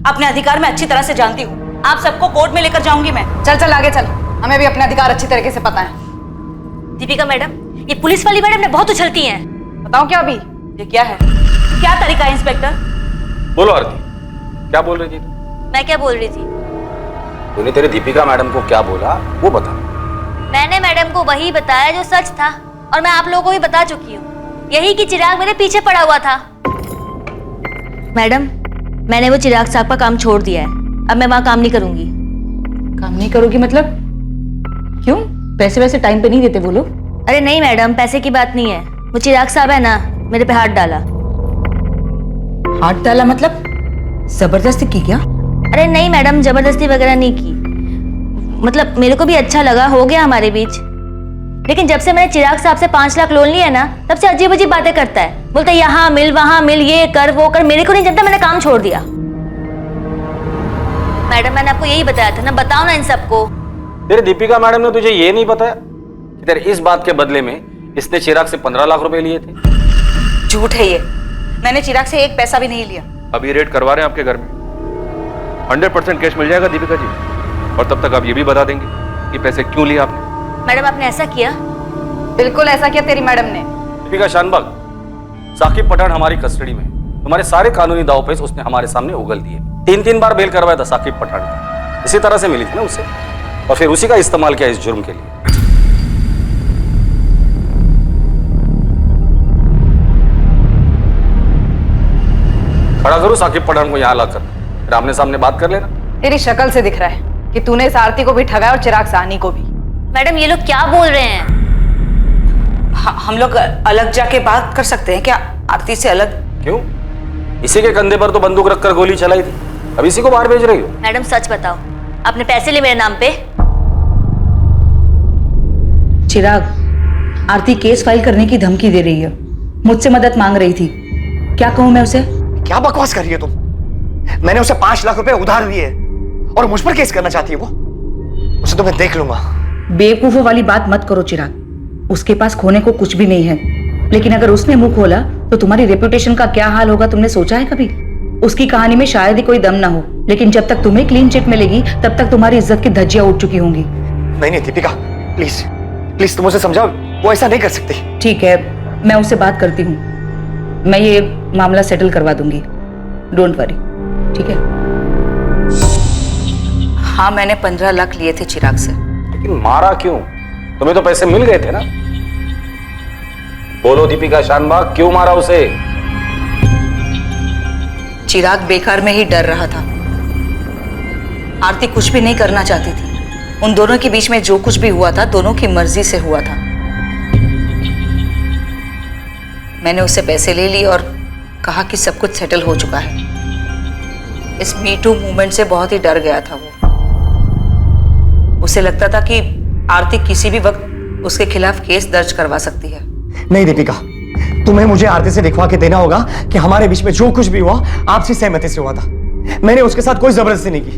अपने अधिकार में अच्छी तरह से जानती हूँ। आप सबको कोर्ट में लेकर जाऊंगी मैं। चल चल आगे चल, हमें भी अपने अधिकार अच्छी तरीके से पता है। दीपिका मैडम, ये पुलिस वाली मैडम ने बहुत उछलती हैं। बताओ क्या अभी ये क्या है? क्या तरीका है इंस्पेक्टर? बोलो आरती, क्या बोल रही थी? मैं क्या बोल रही थी? तूने तेरे दीपिका मैडम को क्या बोला वो बता। मैंने मैडम को वही बताया जो सच था, और मैं आप लोगों को भी बता चुकी हूँ। यही कि चिराग मेरे पीछे पड़ा हुआ था। मैडम, मैंने वो चिराग साहब का काम छोड़ दिया है। अब मैं वहां काम नहीं करूंगी। काम नहीं करोगी मतलब? क्यों? पैसे वैसे टाइम पे नहीं देते वो लोग? अरे नहीं मैडम, पैसे की बात नहीं है। वो चिराग साहब है ना, मेरे पे हाथ डाला। हाथ डाला मतलब जबरदस्ती की क्या? अरे नहीं मैडम, जबरदस्ती वगैरह नहीं की। मतलब मेरे को भी अच्छा लगा, हो गया हमारे बीच। लेकिन जब से मैंने चिराग साहब से 5 लाख लोन लिया ना, तब से अजीब अजीब बातें करता है। बोलता है यहाँ मिल वहां मिल, ये कर वो कर। मेरे को नहीं जानता, मैंने काम छोड़ दिया। मैडम मैंने आपको यही बताया था ना, बताओ ना इन सबको। तेरे दीपिका मैडम ने तुझे ये नहीं बताया कि तेरे इस बात के बदले में इसने चिराग से 15 लाख रुपए लिए थे? झूठ है ये। मैंने चिराग से एक पैसा भी नहीं लिया। अभी रेड करवा रहे हैं आपके घर में, 100% कैश मिल जाएगा दीपिका जी। और तब तक आप ये भी बता देंगे कि पैसे क्यों लिए आपने। मैडम आपने ऐसा किया? बिल्कुल ऐसा किया तेरी मैडम ने। दीपिका शानबाग, साकिब पठान हमारी कस्टडी में। तुम्हारे सारे कानूनी दांवपेच उसने हमारे सामने उगल दिए। 3 बार बेल करवाया था साकिब पठान का। इसी तरह से मिली थी ना उससे, और फिर उसी का इस्तेमाल किया इस जुर्म के लिए। खड़ा करो साकिब पठान को यहाँ लाकर, फिर आमने सामने बात कर लेना। तेरी शक्ल से दिख रहा है कि तूने इस आरती को भी ठगाया और चिराग साहनी को भी। मैडम ये लोग क्या बोल रहे हैं? हम लोग अलग जाके बात कर सकते हैं क्या आरती से अलग? क्यों? इसी के कंधे पर तो बंदूक रखकर गोली चलाई थी, अब इसी को बाहर भेज रही हो? मैडम सच बताओ, आपने पैसे लिए मेरे नाम पे? चिराग, आरती केस फाइल करने की धमकी दे रही है, मुझसे मदद मांग रही थी। क्या कहूं मैं उसे? क्या बकवास कर रही है तुम? मैंने उसे 5 लाख रुपए उधार दिए और मुझ पर केस करना चाहती है वो? उसे तो मैं देख लूंगा। बेवकूफों वाली बात मत करो चिराग। उसके पास खोने को कुछ भी नहीं है, लेकिन अगर उसने मुंह खोला तो तुम्हारी रेपुटेशन का क्या हाल होगा तुमने सोचा है कभी? उसकी कहानी में शायद ही कोई दम ना हो, लेकिन जब तक तुम्हें क्लीन चिट मिलेगी तब तक तुम्हारी इज्जत की धज्जियां उठ चुकी होंगी। नहीं दीपिका, प्लीज प्लीज तुम उसे समझाओ, वो ऐसा नहीं कर सकती। ठीक है, मैं उससे बात करती हूँ। मैं ये मामला सेटल करवा दूंगी, डोंट वरी, ठीक है? हाँ, मैंने 15 लाख लिए थे चिराग से। लेकिन मारा क्यों? तुम्हें तो पैसे मिल गए थे ना। बोलो दीपिका शानबाग, क्यों मारा उसे? चिराग बेकार में ही डर रहा था। आरती कुछ भी नहीं करना चाहती थी। उन दोनों के बीच में जो कुछ भी हुआ था दोनों की मर्जी से हुआ था। मैंने उससे पैसे ले लिए और कहा कि सब कुछ सेटल हो चुका है। इस मी टू मूवमेंट से बहुत ही डर गया था वो। उसे लगता था कि आरती किसी भी वक्त उसके खिलाफ केस दर्ज करवा सकती है। नहीं दीपिका, तुम्हें मुझे आरती से दिखवा के देना होगा कि हमारे बीच में जो कुछ भी हुआ आपसी सहमति से हुआ था। मैंने उसके साथ कोई जबरदस्ती नहीं की,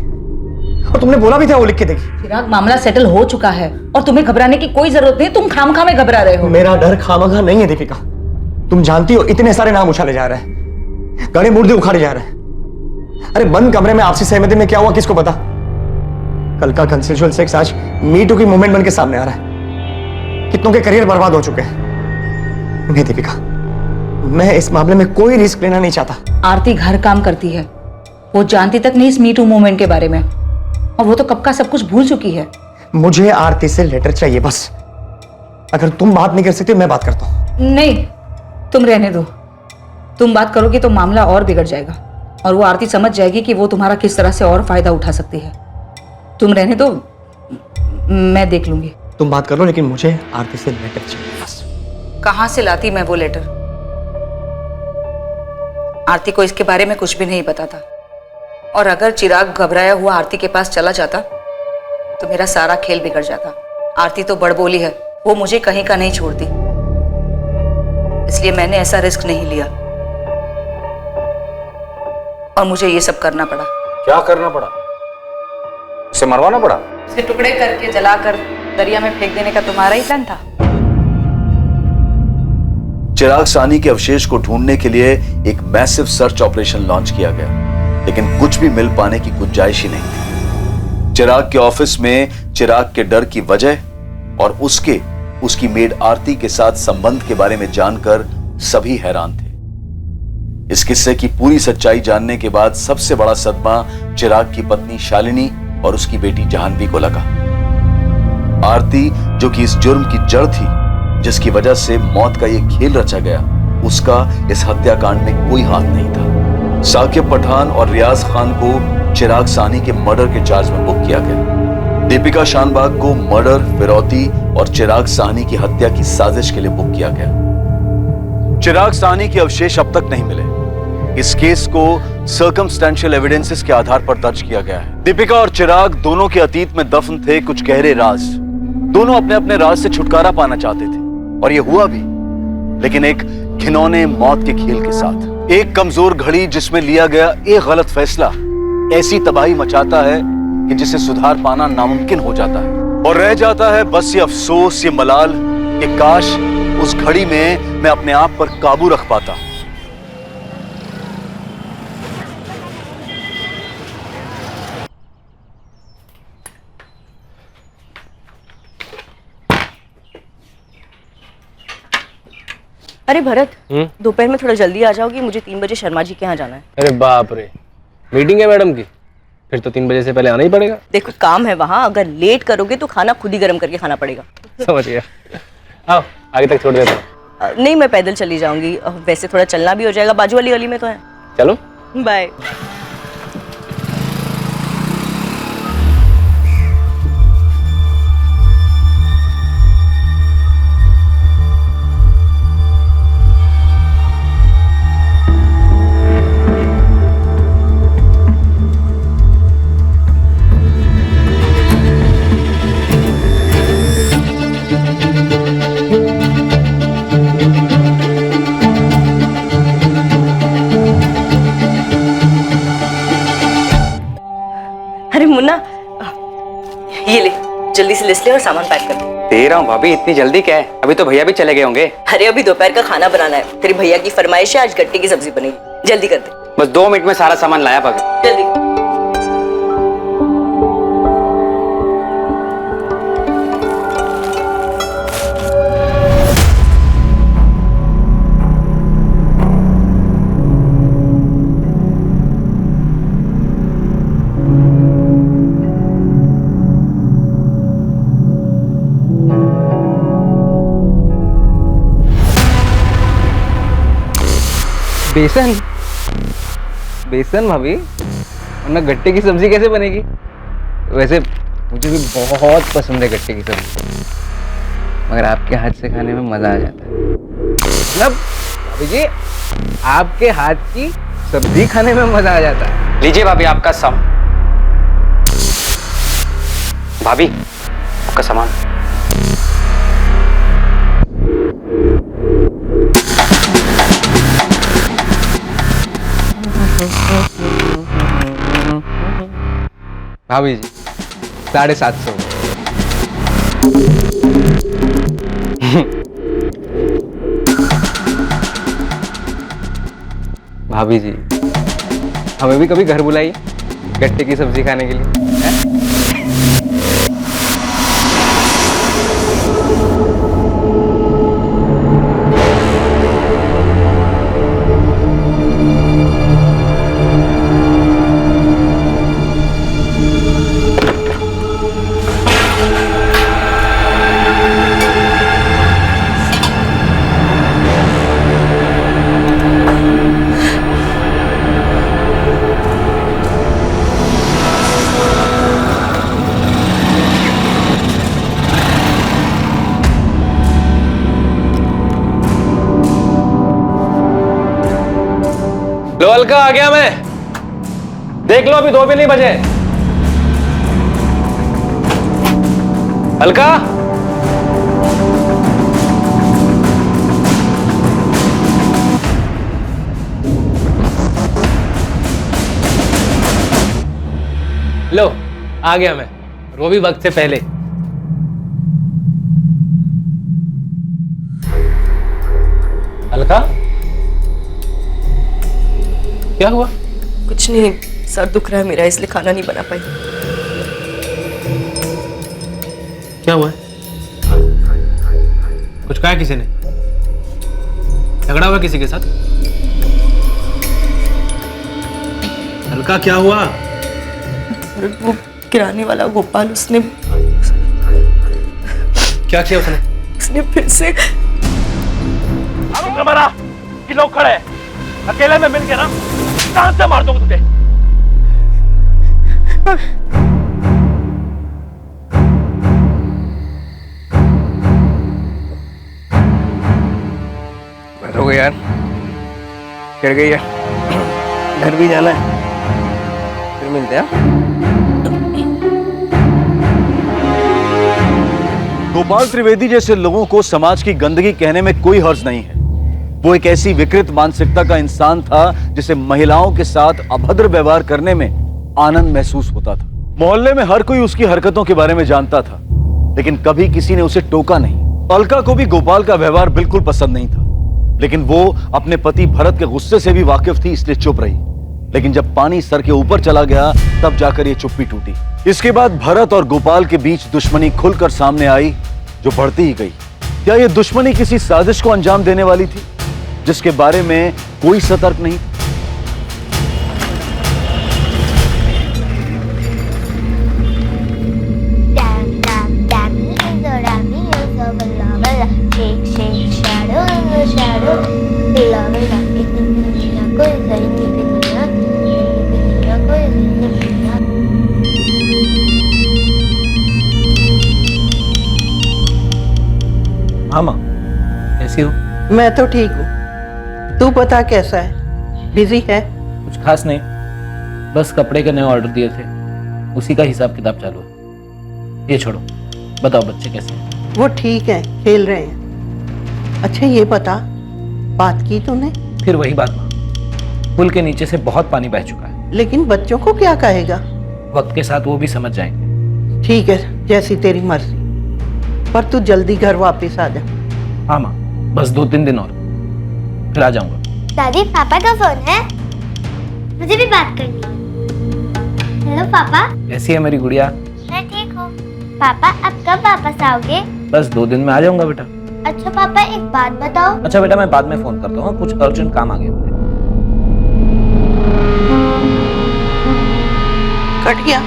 और तुमने बोला भी था वो लिख के देगी। चिराग, मामला सेटल हो चुका है और तुम्हें घबराने की कोई जरूरत नहीं। तुम खामखा में घबरा रहे हो। मेरा डर खामखा नहीं है दीपिका। तुम जानती हो इतने सारे नाम उछाले जा रहे हैं, गड़े मुर्दे उखाड़े जा रहे हैं। अरे बंद कमरे में आपसी सहमति में क्या हुआ किसको पता? कल का कंसेंशुअल सेक्स आज मी टू की मूवमेंट बनकर सामने आ रहा है। कितनों के करियर बर्बाद हो चुके हैं। नहीं दीपिका, मैं इस मामले में कोई रिस्क लेना नहीं चाहता। आरती घर काम करती है, वो जानती तक नहीं इस मी टू मूवमेंट के बारे में, और वो तो कब का सब कुछ भूल चुकी है। मुझे आरती से लेटर चाहिए बस। अगर तुम बात नहीं कर सकते मैं बात करता हूं। नहीं, तुम रहने दो। तुम बात करोगे तो मामला और बिगड़ जाएगा और वो आरती समझ जाएगी कि वो तुम्हारा किस तरह से और फायदा उठा सकती है। तुम रहने दो, मैं देख लूंगी। तुम बात कर लो, लेकिन मुझे आरती से लेटर चाहिए बस। कहां से लाती मैं वो लेटर? आरती को इसके बारे में कुछ भी नहीं पता था, और अगर चिराग घबराया हुआ आरती के पास चला जाता तो मेरा सारा खेल बिगड़ जाता। आरती तो बड़बोली है, वो मुझे कहीं का नहीं छोड़ती, इसलिए मैंने ऐसा रिस्क नहीं लिया और मुझे ये सब करना पड़ा। क्या करना पड़ा? उसे मरवाना पड़ा? उसे टुकड़े करके जलाकर दरिया में फेंक देने का तुम्हारा ही प्लान था? चिराग साहनी के अवशेष को ढूंढने के लिए एक मैसिव सर्च ऑपरेशन लॉन्च किया गया, लेकिन कुछ भी मिल पाने की गुंजाइश ही नहीं थी। चिराग के ऑफिस में चिराग के डर की वजह और उसकी मेड आरती के साथ संबंध के बारे में जानकर सभी हैरान थे। इस किस्से की पूरी सच्चाई जानने के बाद सबसे बड़ा सदमा चिराग की पत्नी शालिनी और उसकी बेटी जाह्नवी को लगा। आरती, जो कि इस जुर्म की जड़ थी जिसकी वजह से मौत का यह खेल रचा गया, उसका इस हत्याकांड में कोई हाथ नहीं था। साकिब पठान और रियाज खान को चिराग साहनी के मर्डर के चार्ज में बुक किया गया। दीपिका शानबाग को मर्डर, फिरौती और चिराग साहनी की हत्या की साजिश के लिए बुक किया गया। चिराग साहनी के अवशेष अब तक नहीं मिले। इस केस को सर्कमस्टेंशियल एविडेंसेस के आधार पर दर्ज किया गया है। दीपिका और चिराग दोनों के अतीत में दफन थे कुछ गहरे राज। दोनों अपने अपने राज से छुटकारा पाना चाहते थे और ये हुआ भी, लेकिन एक घिनौने मौत के खेल के साथ। एक कमजोर घड़ी जिसमें लिया गया एक गलत फैसला ऐसी तबाही मचाता है कि जिसे सुधार पाना नामुमकिन हो जाता है, और रह जाता है बस ये अफसोस, ये मलाल कि काश उस घड़ी में मैं अपने आप पर काबू रख पाता। अरे भरत, दोपहर में थोड़ा जल्दी आ जाओगी, मुझे 3 बजे शर्मा जी के यहाँ जाना है। अरे बाप रे, मीटिंग है मैडम की, फिर तो 3 बजे से पहले आना ही पड़ेगा। देखो काम है वहाँ, अगर लेट करोगे तो खाना खुद ही गर्म करके खाना पड़ेगा। समझ गया। आओ आगे तक छोड़ देता हूँ। नहीं, मैं पैदल चली जाऊंगी, वैसे थोड़ा चलना भी हो जाएगा, बाजू वाली गली में तो है। चलो बाय। मुन्ना, ये ले, जल्दी से लिस्ट ले और सामान पैक कर दे। दे रहा हूँ भाभी, इतनी जल्दी क्या है? अभी तो भैया भी चले गए होंगे। अरे अभी दोपहर का खाना बनाना है, तेरी भैया की फरमाइश है, आज गट्टे की सब्जी बनेगी, जल्दी कर दे। बस 2 मिनट में सारा सामान लाया भाभी। जल्दी। बेसन? बेसन भाभी, वरना गट्टे की सब्जी कैसे बनेगी? वैसे मुझे भी बहुत पसंद है गट्टे की सब्जी, मगर आपके हाथ से खाने में मजा आ जाता है। मतलब भाभी जी, आपके हाथ की सब्जी खाने में मजा आ जाता है। लीजिए भाभी आपका भाभी आपका सामान। भाभी जी 750। भाभी जी, हमें भी कभी घर बुलाइए गट्टे की सब्जी खाने के लिए, है? लो अलका, आ गया मैं। देख लो, अभी 2 भी नहीं बजे। अलका, लो आ गया मैं, और वो भी वक्त से पहले। अलका, क्या हुआ? कुछ नहीं, सर दुख रहा है मेरा, इसलिए खाना नहीं बना पाई। क्या हुआ है? कुछ कहा किसी ने? झगड़ा हुआ किसी के साथ? अलका, क्या हुआ? वो किराने वाला गोपाल, उसने क्या किया उसने? उसने फिर से मरा कि लोग खड़े हैं, अकेले में मिल के ना जान से मार दूंगा तुझे। बस हो गया यार, चढ़ गई है, घर भी जाना है, फिर मिलते हैं। गोपाल त्रिवेदी जैसे लोगों को समाज की गंदगी कहने में कोई हर्ज नहीं है। वो एक ऐसी विकृत मानसिकता का इंसान था जिसे महिलाओं के साथ अभद्र व्यवहार करने में आनंद महसूस होता था। मोहल्ले में हर कोई उसकी हरकतों के बारे में जानता था, लेकिन कभी किसी ने उसे टोका नहीं। अलका को भी गोपाल का व्यवहार बिल्कुल पसंद नहीं था, लेकिन वो अपने पति भरत के गुस्से से भी वाकिफ थी, इसलिए चुप रही। लेकिन जब पानी सर के ऊपर चला गया, तब जाकर ये चुप्पी टूटी। इसके बाद भरत और गोपाल के बीच दुश्मनी खुलकर सामने आई, जो बढ़ती ही गई। क्या ये दुश्मनी किसी साजिश को अंजाम देने वाली थी, जिसके बारे में कोई सतर्क नहीं? मामा, कैसी हो? मैं तो ठीक हूँ, तू बता कैसा है? बिजी है? कुछ खास नहीं, बस कपड़े के नए ऑर्डर दिए थे, उसी का हिसाब किताब चालू है। ये छोड़ो, बताओ बच्चे कैसे हैं? वो ठीक है, खेल रहे हैं। अच्छा ये बता, बात की तूने? फिर वही बात माँ, पुल के नीचे से बहुत पानी बह चुका है। लेकिन बच्चों को क्या कहेगा? वक्त के साथ वो भी समझ जाएंगे। ठीक है, जैसी तेरी मर्जी, पर तू जल्दी घर वापस आ जा। हाँ माँ, बस 2-3 दिन और, फिर आ जाऊंगा। दादी, पापा का फोन है, मुझे भी बात करनी है। हेलो पापा। कैसी है मेरी गुड़िया? मैं ठीक हूँ। पापा अब कब वापस आओगे? बस 2 दिन में आ जाऊंगा बेटा। अच्छा पापा, एक बात बताओ। अच्छा बेटा, मैं बाद में फोन करता हूँ, कुछ अर्जेंट काम आ गया मुझे। कट गया।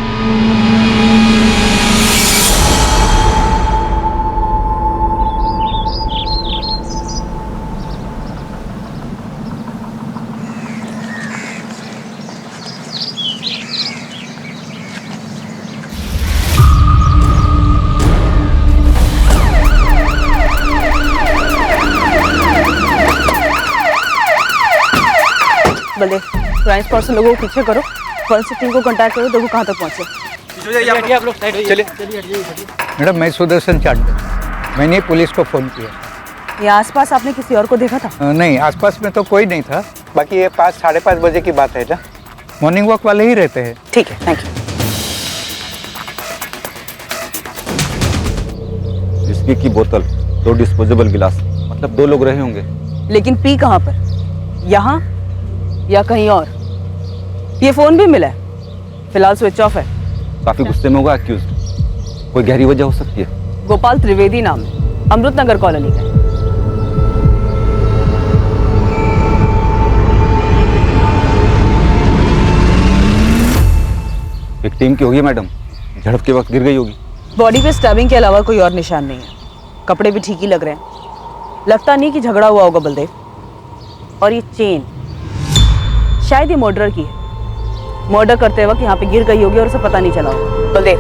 बल्ले, क्राइम स्पॉट से लोगों को पीछे करो, 1 टीम को कांटेक्ट करो, देखो कहाँ तक पहुँचे। मैडम, मैं सुदर्शन चांडे, मैंने पुलिस को फोन किया। ये आसपास आपने किसी और को देखा था? नहीं, आसपास में तो कोई नहीं था। बाकी ये 5-5:30 बजे की बात है ना, मॉर्निंग वॉक वाले ही रहते हैं। ठीक है, थैंक यू। विस्की की बोतल, 2 डिस्पोजेबल गिलास, मतलब 2 लोग रहे होंगे। लेकिन पी कहाँ पर? यहाँ या कहीं और? ये फोन भी मिला है, फिलहाल स्विच ऑफ है। काफी गुस्से में होगा एक्यूज्ड, कोई गहरी वजह हो सकती है। गोपाल त्रिवेदी नाम है, अमृत नगर कॉलोनी का। विक्टिम की होगी मैडम, झड़प के वक्त गिर गई होगी। बॉडी पे स्टैबिंग के अलावा कोई और निशान नहीं है। कपड़े भी ठीक ही लग रहे हैं, लगता नहीं कि झगड़ा हुआ होगा बलदेव। और ये चेन शायद ये मर्डर की है, मर्डर करते वक्त यहाँ पे गिर गई होगी और उसे पता नहीं चला होगा। बलदेव,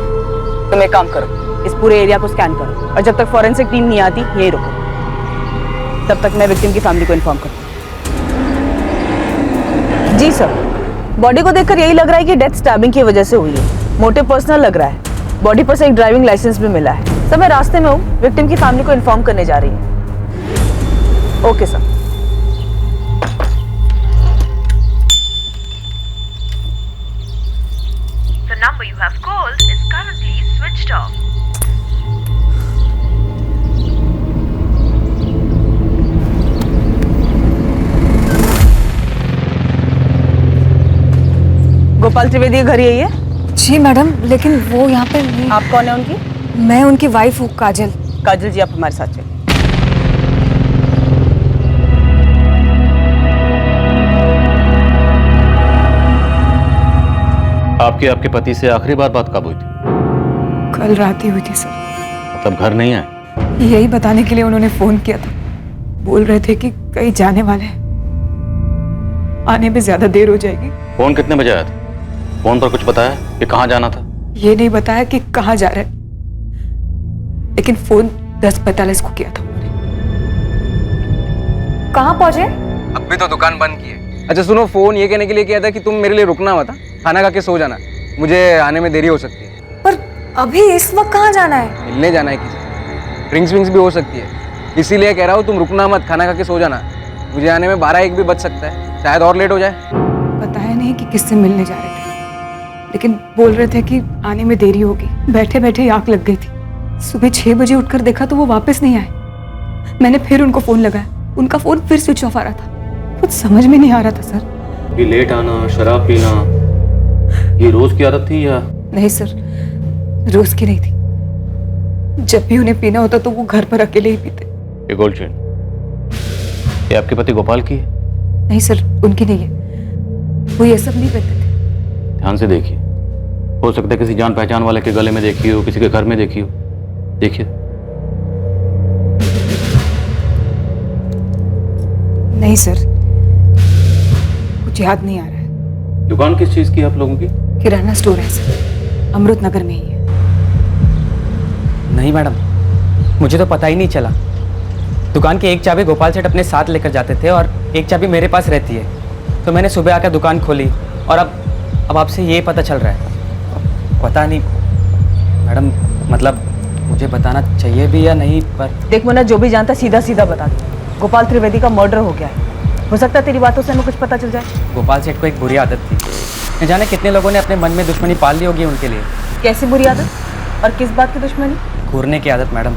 तुम एक काम करो, इस पूरे एरिया को स्कैन करो, और जब तक फॉरेंसिक टीम नहीं आती यहीं रुको, तब तक मैं विक्टिम की फैमिली को इन्फॉर्म करूँ। जी सर, बॉडी को देखकर यही लग रहा है कि डेथ स्टैबिंग की वजह से हुई है। मोटिव पर्सनल लग रहा है। बॉडी पर से एक ड्राइविंग लाइसेंस भी मिला है। सर मैं रास्ते में हूँ, विक्टिम की फैमिली को इन्फॉर्म करने जा रही है। Okay sir. The number you have called is currently switched off. Gopal Trivedi घर यही है? जी मैडम, लेकिन वो यहाँ पे नहीं। आप कौन है उनकी? मैं उनकी वाइफ हूँ, काजल। काजल जी, आप हमारे साथ चलिए। आपके पति से आखिरी बार बात कब हुई थी? कल रात ही हुई थी सर। मतलब घर नहीं आए? यही बताने के लिए उन्होंने फोन किया था। बोल रहे थे कि कहीं जाने वाले हैं, आने में ज्यादा देर हो जाएगी। फोन कितने बजे आया था? फोन पर कुछ बताया कि कहाँ जाना था? ये नहीं बताया कि कहाँ जा रहे, लेकिन फोन 10:45 को किया था उन्होंने। कहाँ पहुंचे? अब भी तो दुकान बंद की है। अच्छा सुनो, फोन ये कहने के लिए किया था कि तुम मेरे लिए रुकना मत, खाना खा के सो जाना, मुझे आने में देरी हो सकती है। पर अभी इस वक्त कहाँ जाना है? मिलने जाना है किसी से, ड्रिंक्स विंक्स भी हो सकती है, इसीलिए कह रहा हूँ तुम रुकना मत, खाना खा के सो जाना। मुझे आने में 12-1 भी बज सकता है, शायद और लेट हो जाए। बताया नहीं कि किससे मिलने जा रहे थे, लेकिन बोल रहे थे कि आने में देरी होगी। बैठे बैठे आंख लग गई थी। सुबह 6 बजे उठकर देखा तो वो वापस नहीं आए। मैंने फिर उनको फोन लगाया, उनका फोन फिर स्विच ऑफ आ रहा था। कुछ समझ में नहीं आ रहा था सर। ये लेट आना, शराब पीना, ये रोज की आदत थी या? नहीं सर, रोज की नहीं थी। जब भी उन्हें पीना होता तो वो घर पर अकेले ही पीते। ये गोल्ड चेन, ये आपके पति गोपाल की है? नहीं सर, उनकी नहीं है। वो ये सब नहीं करते थे। ध्यान से देखिए, हो सकता है किसी जान पहचान वाले के गले में देखी हो, किसी के घर में देखी हो। देखिए। नहीं सर, कुछ याद नहीं आ रहा है। दुकान किस चीज की है आप लोगों की? किराना स्टोर है सर, अमृत नगर में ही है। नहीं मैडम, मुझे तो पता ही नहीं चला। दुकान की एक चाबी गोपाल सेठ अपने साथ लेकर जाते थे और एक चाबी मेरे पास रहती है, तो मैंने सुबह आकर दुकान खोली और अब आपसे ये पता चल रहा है। पता नहीं मैडम, मतलब मुझे बताना चाहिए भी या नहीं, पर देख मुन्ना, जो भी जानता सीधा सीधा बता दे। गोपाल त्रिवेदी का मर्डर हो गया है। हो सकता है तेरी बातों से हमें कुछ पता चल जाए। गोपाल सेठ को एक बुरी आदत थी, न जाने कितने लोगों ने अपने मन में दुश्मनी पाल ली होगी उनके लिए। कैसी बुरी आदत और किस बात की दुश्मनी? घूरने की आदत मैडम।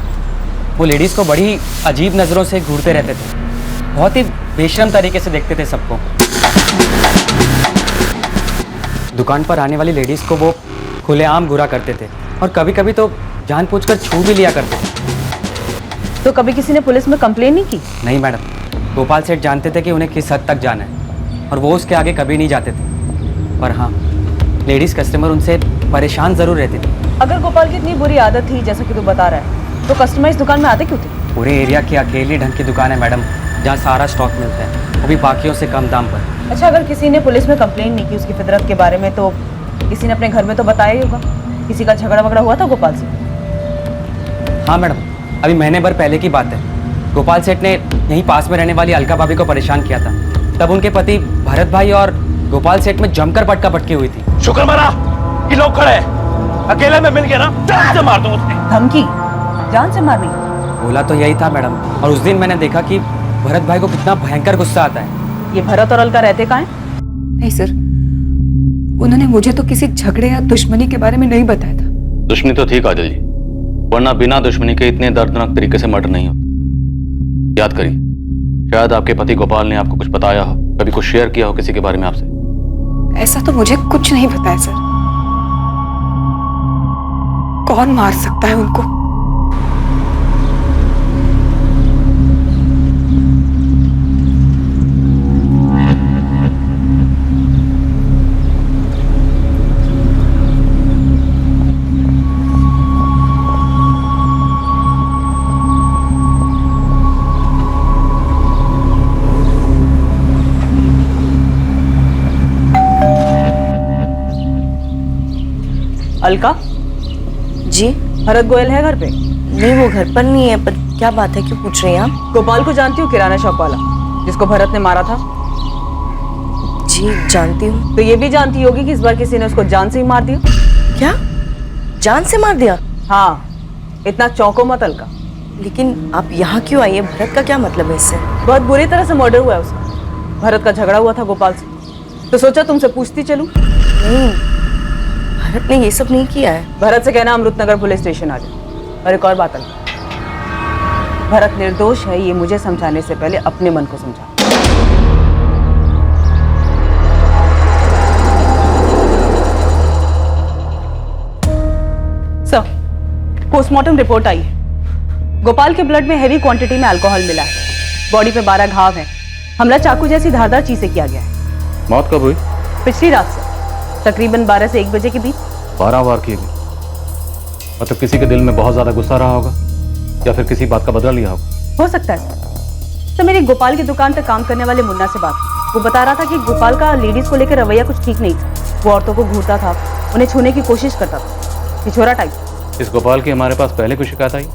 वो लेडीज़ को बड़ी अजीब नज़रों से घूरते रहते थे, बहुत ही बेशर्म तरीके से देखते थे सबको। दुकान पर आने वाली लेडीज़ को वो खुलेआम घूरा करते थे और कभी कभी तो जानबूझकर छू भी लिया करते थे। तो कभी किसी ने पुलिस में कंप्लेन नहीं की? नहीं मैडम, गोपाल सेठ जानते थे कि उन्हें किस हद तक जाना है और वो उसके आगे कभी नहीं जाते थे। पर हाँ, लेडीज़ कस्टमर उनसे परेशान ज़रूर रहती थी। अगर गोपाल की इतनी बुरी आदत थी जैसा कि तू बता रहा है, तो कस्टमर इस दुकान में आते क्यों थे? पूरे एरिया की अकेली ढंग की दुकान है मैडम, जहाँ सारा स्टॉक मिलता है, वो भी बाकियों से कम दाम पर। अच्छा, अगर किसी ने पुलिस में कंप्लेन नहीं की उसकी फितरत के बारे में, तो किसी ने अपने घर में तो बताया ही होगा। किसी का झगड़ा वगड़ा हुआ था गोपाल से? हाँ मैडम, अभी महीने भर पहले की बात है। गोपाल सेठ ने यहीं पास में रहने वाली अलका भाभी को परेशान किया था। तब उनके पति भरत भाई और गोपाल सेठ में जमकर पटका पटकी हुई थी। शुक्र मना कि लोग खड़े हैं। अकेले में मिल गया ना, जान से मार दूं उसने। धमकी? जान से मारनी? बोला तो यही था मैडम, और उस दिन मैंने देखा कि भरत भाई को कितना भयंकर गुस्सा आता है। ये भरत और अलका रहते कहाँ हैं? नहीं सर, उन्होंने मुझे तो किसी झगड़े या दुश्मनी के बारे में नहीं बताया था। दुश्मनी तो थी काजल जी, वरना बिना दुश्मनी के इतने दर्दनाक तरीके से मर्डर नहीं होता। याद करिए, शायद आपके पति गोपाल ने आपको कुछ बताया हो, कभी कुछ शेयर किया हो किसी के बारे में आपसे। ऐसा तो मुझे कुछ नहीं बताया सर। कौन मार सकता है उनको? अलका जी? भरत गोयल है घर पे? नहीं, वो घर पर नहीं है। पर क्या बात है, क्यों पूछ रही हैं आप? गोपाल को जानती हो, किराना शॉप वाला जिसको भरत ने मारा था? जी जी जानती हूँ। तो ये भी जानती होगी कि इस बार किसी ने उसको जान से ही मार दिया। क्या? जान से मार दिया? हाँ, इतना चौंको मत अलका। लेकिन आप यहाँ क्यों आई है? भरत का क्या मतलब है इससे? बहुत बुरी तरह से मर्डर हुआ है उसका। भरत का झगड़ा हुआ था गोपाल से, तो सोचा तुमसे पूछती चलूं। नहीं, भरत ने ये सब नहीं किया है। भरत से कहना अमृतनगर पुलिस स्टेशन आ जाए। और एक और बात अलका, भरत निर्दोष है ये मुझे समझाने से पहले अपने मन को समझा। सर, पोस्टमार्टम रिपोर्ट आई है। गोपाल के ब्लड में हेवी क्वांटिटी में अल्कोहल मिला है। बॉडी पे 12 घाव हैं। हमला चाकू जैसी धारदार चीज से किया गया है। मौत कब हुई? पिछली रात से, तकरीबन 12 से 1 बजे के बीच। 12 वार किए गए। मतलब किसी के दिल में बहुत ज्यादा गुस्सा रहा होगा या फिर किसी बात का बदला लिया होगा। हो सकता है सर। तो मेरी गोपाल की दुकान पर काम करने वाले मुन्ना से बात हुई। वो बता रहा था कि गोपाल का लेडीज को लेकर रवैया कुछ ठीक नहीं था। वो औरतों को घूरता था, उन्हें छूने की कोशिश करता था। पिछोरा टाइप। इस गोपाल की हमारे पास पहले कोई शिकायत आई?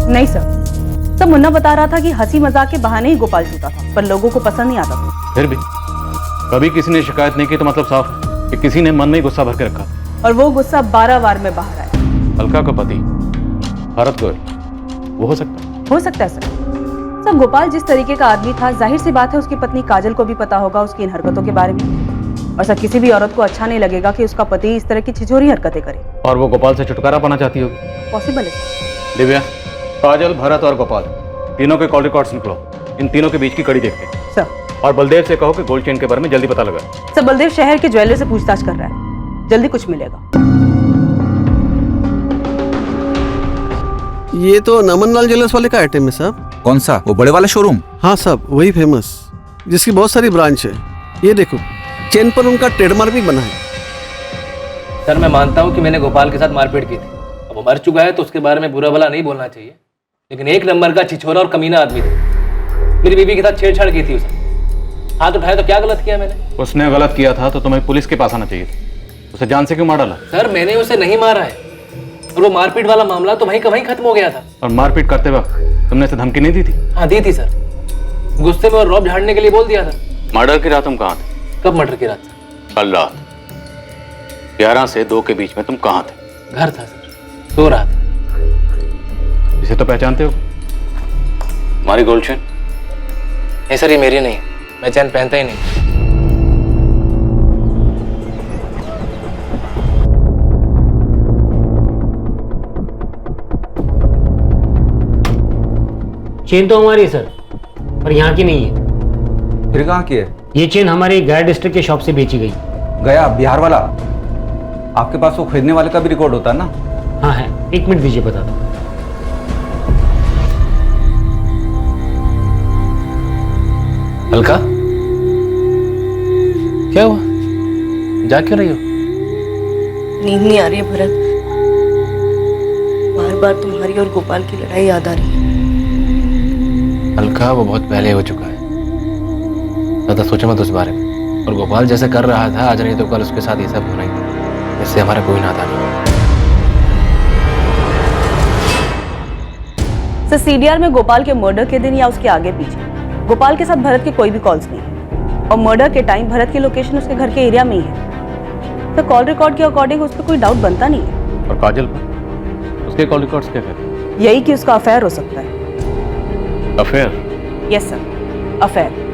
नहीं सर, सब मुन्ना बता रहा था कि हंसी मजाक के बहाने ही गोपाल छूता था, पर लोगों को पसंद नहीं आता था। फिर भी कभी किसी ने शिकायत नहीं की तो मतलब साफ कि किसी ने मन में ही गुस्सा भर के रखा। और वो गुस्सा 12 वार में बाहर आया। अलका का पति भरत गोयल, वो हो सकता है सर। गोपाल जिस तरीके का आदमी था, जाहिर सी बात है उसकी पत्नी काजल को भी पता होगा उसकी इन हरकतों के बारे में। और सर, किसी भी औरत को अच्छा नहीं लगेगा कि उसका पति इस तरह की छिछोरी हरकतें करे। और वो गोपाल से छुटकारा पाना चाहती होगी। पॉसिबल है। दिव्या, काजल, भरत और गोपाल तीनों के कॉल रिकॉर्ड्स निकलो। इन तीनों के बीच की कड़ी देखते हैं सर। और बलदेव से कहो कि गोल्ड चेन के बारे में जल्दी पता लगा। सर, बलदेव शहर के ज्वेलर से पूछताछ कर रहा है, जल्दी कुछ मिलेगा। ये तो नमनलाल ज्वेलर्स वाले का आइटम है साहब। कौन सा? वो बड़े वाला शोरूम? हाँ साहब, वही फेमस, जिसकी बहुत सारी ब्रांच है। ये देखो, चेन पर उनका ट्रेडमार्क भी बना है। सर, मैं मानता हूँ कि मैंने गोपाल के साथ मारपीट की थी। अब वो मर चुका है तो उसके बारे में बुरा भला नहीं बोलना चाहिए, लेकिन एक नंबर का छिछोरा और कमीना आदमी था। मेरी बीवी के साथ छेड़छाड़ की थी उसने। हाथ उठाया तो क्या गलत किया मैंने? उसने गलत किया था तो तुम्हें पुलिस के पास आना चाहिए था। उसे जान से क्यों मार डाला? सर, मैंने उसे नहीं मारा है, और वो मारपीट वाला मामला तो वहीं का वहीं खत्म हो गया था। और मारपीट करते वक्त तुमने उसे धमकी नहीं दी थी? हाँ दी थी सर, गुस्से में और रौब झाड़ने के लिए बोल दिया था। मर्डर की रात तुम कहाँ थे? कब मर्डर की रात? कल रात 11 से 2 के बीच में तुम कहाँ थे? घर था सर, सो रहा था। इसे तो पहचानते हो? हमारी गोल्ड चेन? नहीं सर, ये मेरी नहीं, मैं चैन पहनता ही नहीं। चेन तो हमारी है सर, पर यहाँ की नहीं है। फिर कहाँ की है? ये चेन हमारी गया डिस्ट्रिक्ट के शॉप से बेची गई। गया बिहार वाला? आपके पास वो खरीदने वाले का भी रिकॉर्ड होता है ना? हाँ है, 1 मिनट दीजिए बता दो। अलका, क्या हुआ? जा क्यों रही हो? नींद नहीं आ रही है भरत, बार बार तुम्हारी और गोपाल की लड़ाई याद आ रही है। अलका, वो बहुत पहले हो चुका है, ज्यादा सोचो मत उस बारे में। और गोपाल जैसे कर रहा था आज नहीं तो कल उसके साथ ये सब होना ही था। इससे हमारा कोई नाता नहीं। सर, सीडीआर में गोपाल के मर्डर के दिन या उसके आगे पीछे गोपाल के साथ भरत के कोई भी कॉल्स नहीं है, और मर्डर के टाइम भरत की लोकेशन उसके घर के एरिया में ही है। तो कॉल रिकॉर्ड के अकॉर्डिंग उस पर कोई डाउट बनता नहीं है। और काजल पर उसके कॉल रिकॉर्ड्स क्या कहते हैं? यही कि उसका अफेयर हो सकता है। अफेयर? Yes sir, affair.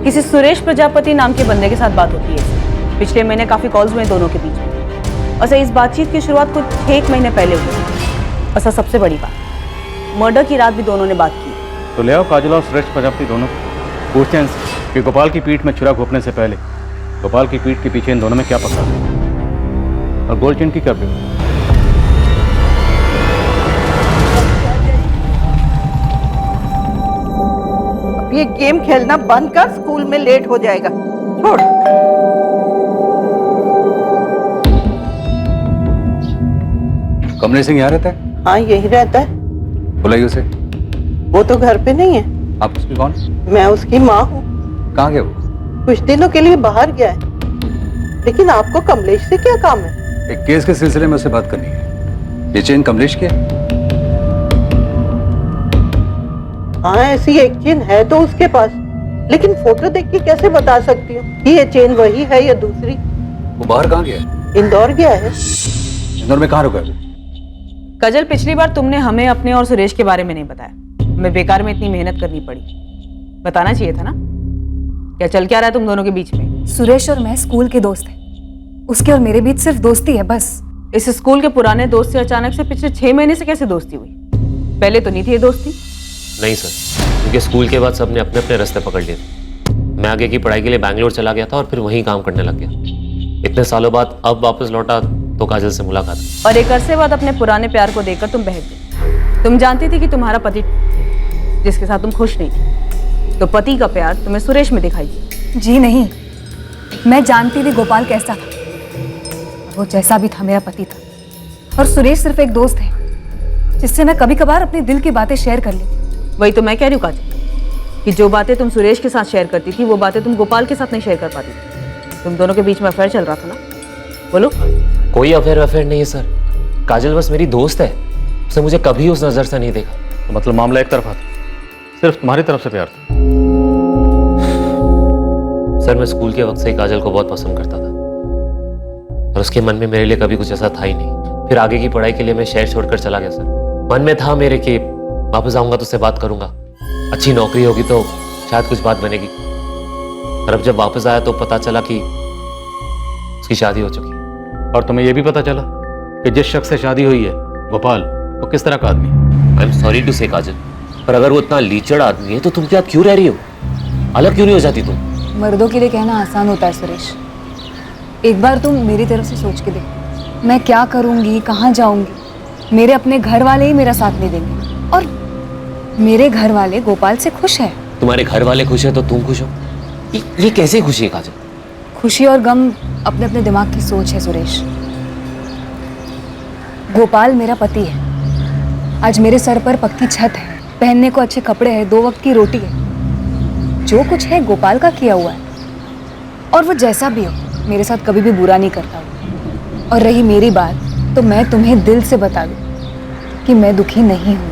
किसी सुरेश प्रजापति नाम के बंदे के साथ बात होती है। पिछले महीने काफी कॉल्स हुए दोनों के बीच में, और सर इस बातचीत की शुरुआत कुछ 1 महीने पहले हुई। और सर सबसे बड़ी बात, मर्डर की रात भी दोनों ने बात की। तो ले आओ काजल और सुरेश प्रजापति दोनों को, पूछते हैं कि गोपाल की पीठ में छुरा घोंपने से पहले गोपाल की पीठ के पीछे इन दोनों में क्या पता है, और गोल्ड चेन की क्या प्रेम? ये गेम खेलना बंद कर, स्कूल में लेट हो जाएगा। छोड़। कमलेश सिंह यहाँ रहता है? हाँ, यही रहता है। बुलाइए उसे। वो तो घर पे नहीं है। आप उसकी कौन? मैं उसकी माँ हूँ। कहाँ गया वो? कुछ दिनों के लिए बाहर गया है। लेकिन आपको कमलेश से क्या काम है? एक केस के सिलसिले में उससे बात करनी है। ये चेन कमलेश की है? हाँ, ऐसी एक चेन है तो उसके पास, लेकिन फोटो देख के कैसे बता सकती हूँ कि ये चेन वही है या दूसरी? वो बाहर कहाँ गया है? इंदौर गया है। इंदौर में कहाँ रुका है? काजल, पिछली बार तुमने हमें अपने और सुरेश के बारे में नहीं बताया। हमें बेकार में इतनी मेहनत करनी पड़ी। बताना चाहिए था ना। क्या चल क्या रहा है तुम दोनों के बीच में? सुरेश और मैं स्कूल के दोस्त हैं। उसके और मेरे बीच सिर्फ दोस्ती है बस। इस स्कूल के पुराने दोस्त से अचानक से पिछले 6 महीने से कैसे दोस्ती हुई? पहले तो नहीं थी ये दोस्ती। नहीं सर, क्योंकि स्कूल के बाद सबने अपने अपने रास्ते पकड़ लिए थे। मैं आगे की पढ़ाई के लिए बैंगलोर चला गया था और फिर वहीं काम करने लग गया। इतने सालों बाद अब वापस लौटा तो काजल से मुलाकात हुई। और एक अरसे बाद अपने पुराने प्यार को देखकर तुम बहक गई। तुम जानती थी कि तुम्हारा पति जिसके साथ तुम खुश नहीं थी, तो पति का प्यार तुम्हें सुरेश में दिखाई दिया। जी नहीं, मैं जानती थी गोपाल कैसा था। वो जैसा भी था मेरा पति था, और सुरेश सिर्फ एक दोस्त है जिससे मैं कभी कभार अपने दिल की बातें शेयर कर लेती। वही तो मैं कह रही हूँ काजल, कि जो बातें तुम सुरेश के साथ शेयर करती थी वो बातें तुम गोपाल के साथ नहीं शेयर कर पाती थी। तुम दोनों के बीच में अफेयर चल रहा था ना? बोलो। कोई अफेयर नहीं है सर। काजल बस मेरी दोस्त है। उसने मुझे कभी उस नजर से नहीं देखा। तो मतलब मामला एक तरफा था, सिर्फ तुम्हारी तरफ से प्यार था? सर मैं स्कूल के वक्त से ही काजल को बहुत पसंद करता था, और उसके मन में मेरे लिए कभी कुछ ऐसा था ही नहीं। फिर आगे की पढ़ाई के लिए मैं शहर छोड़कर चला गया सर। मन में था मेरे कि वापस आऊंगा तो उससे बात करूंगा, अच्छी नौकरी होगी तो शायद कुछ बात बनेगी। और अब जब वापस आया तो पता चला कि उसकी शादी हो चुकी। और तुम्हें यह भी पता चला कि जिस शख्स से शादी हुई है गोपाल, वो किस तरह का आदमी है? आई एम सॉरी टू से काजल, पर अगर वो इतना लीचड़ आदमी है तो तुम क्या क्यों रह रही हो? अलग क्यों नहीं हो जाती तुम? मर्दों के लिए कहना आसान होता है सुरेश। एक बार तुम मेरी तरफ से सोच के देखो, मैं क्या करूंगी, कहाँ जाऊंगी। मेरे अपने घर वाले ही मेरा साथ नहीं देंगे, और मेरे घर वाले गोपाल से खुश है। तुम्हारे घर वाले खुश है तो तुम खुश हो? ये कैसे खुशी है काजल? खुशी और गम अपने अपने दिमाग की सोच है सुरेश। गोपाल मेरा पति है। आज मेरे सर पर पक्की छत है, पहनने को अच्छे कपड़े हैं, 2 वक्त की रोटी है। जो कुछ है गोपाल का किया हुआ है, और वो जैसा भी हो मेरे साथ कभी भी बुरा नहीं करता। और रही मेरी बात, तो मैं तुम्हें दिल से बता दूं कि मैं दुखी नहीं हूं।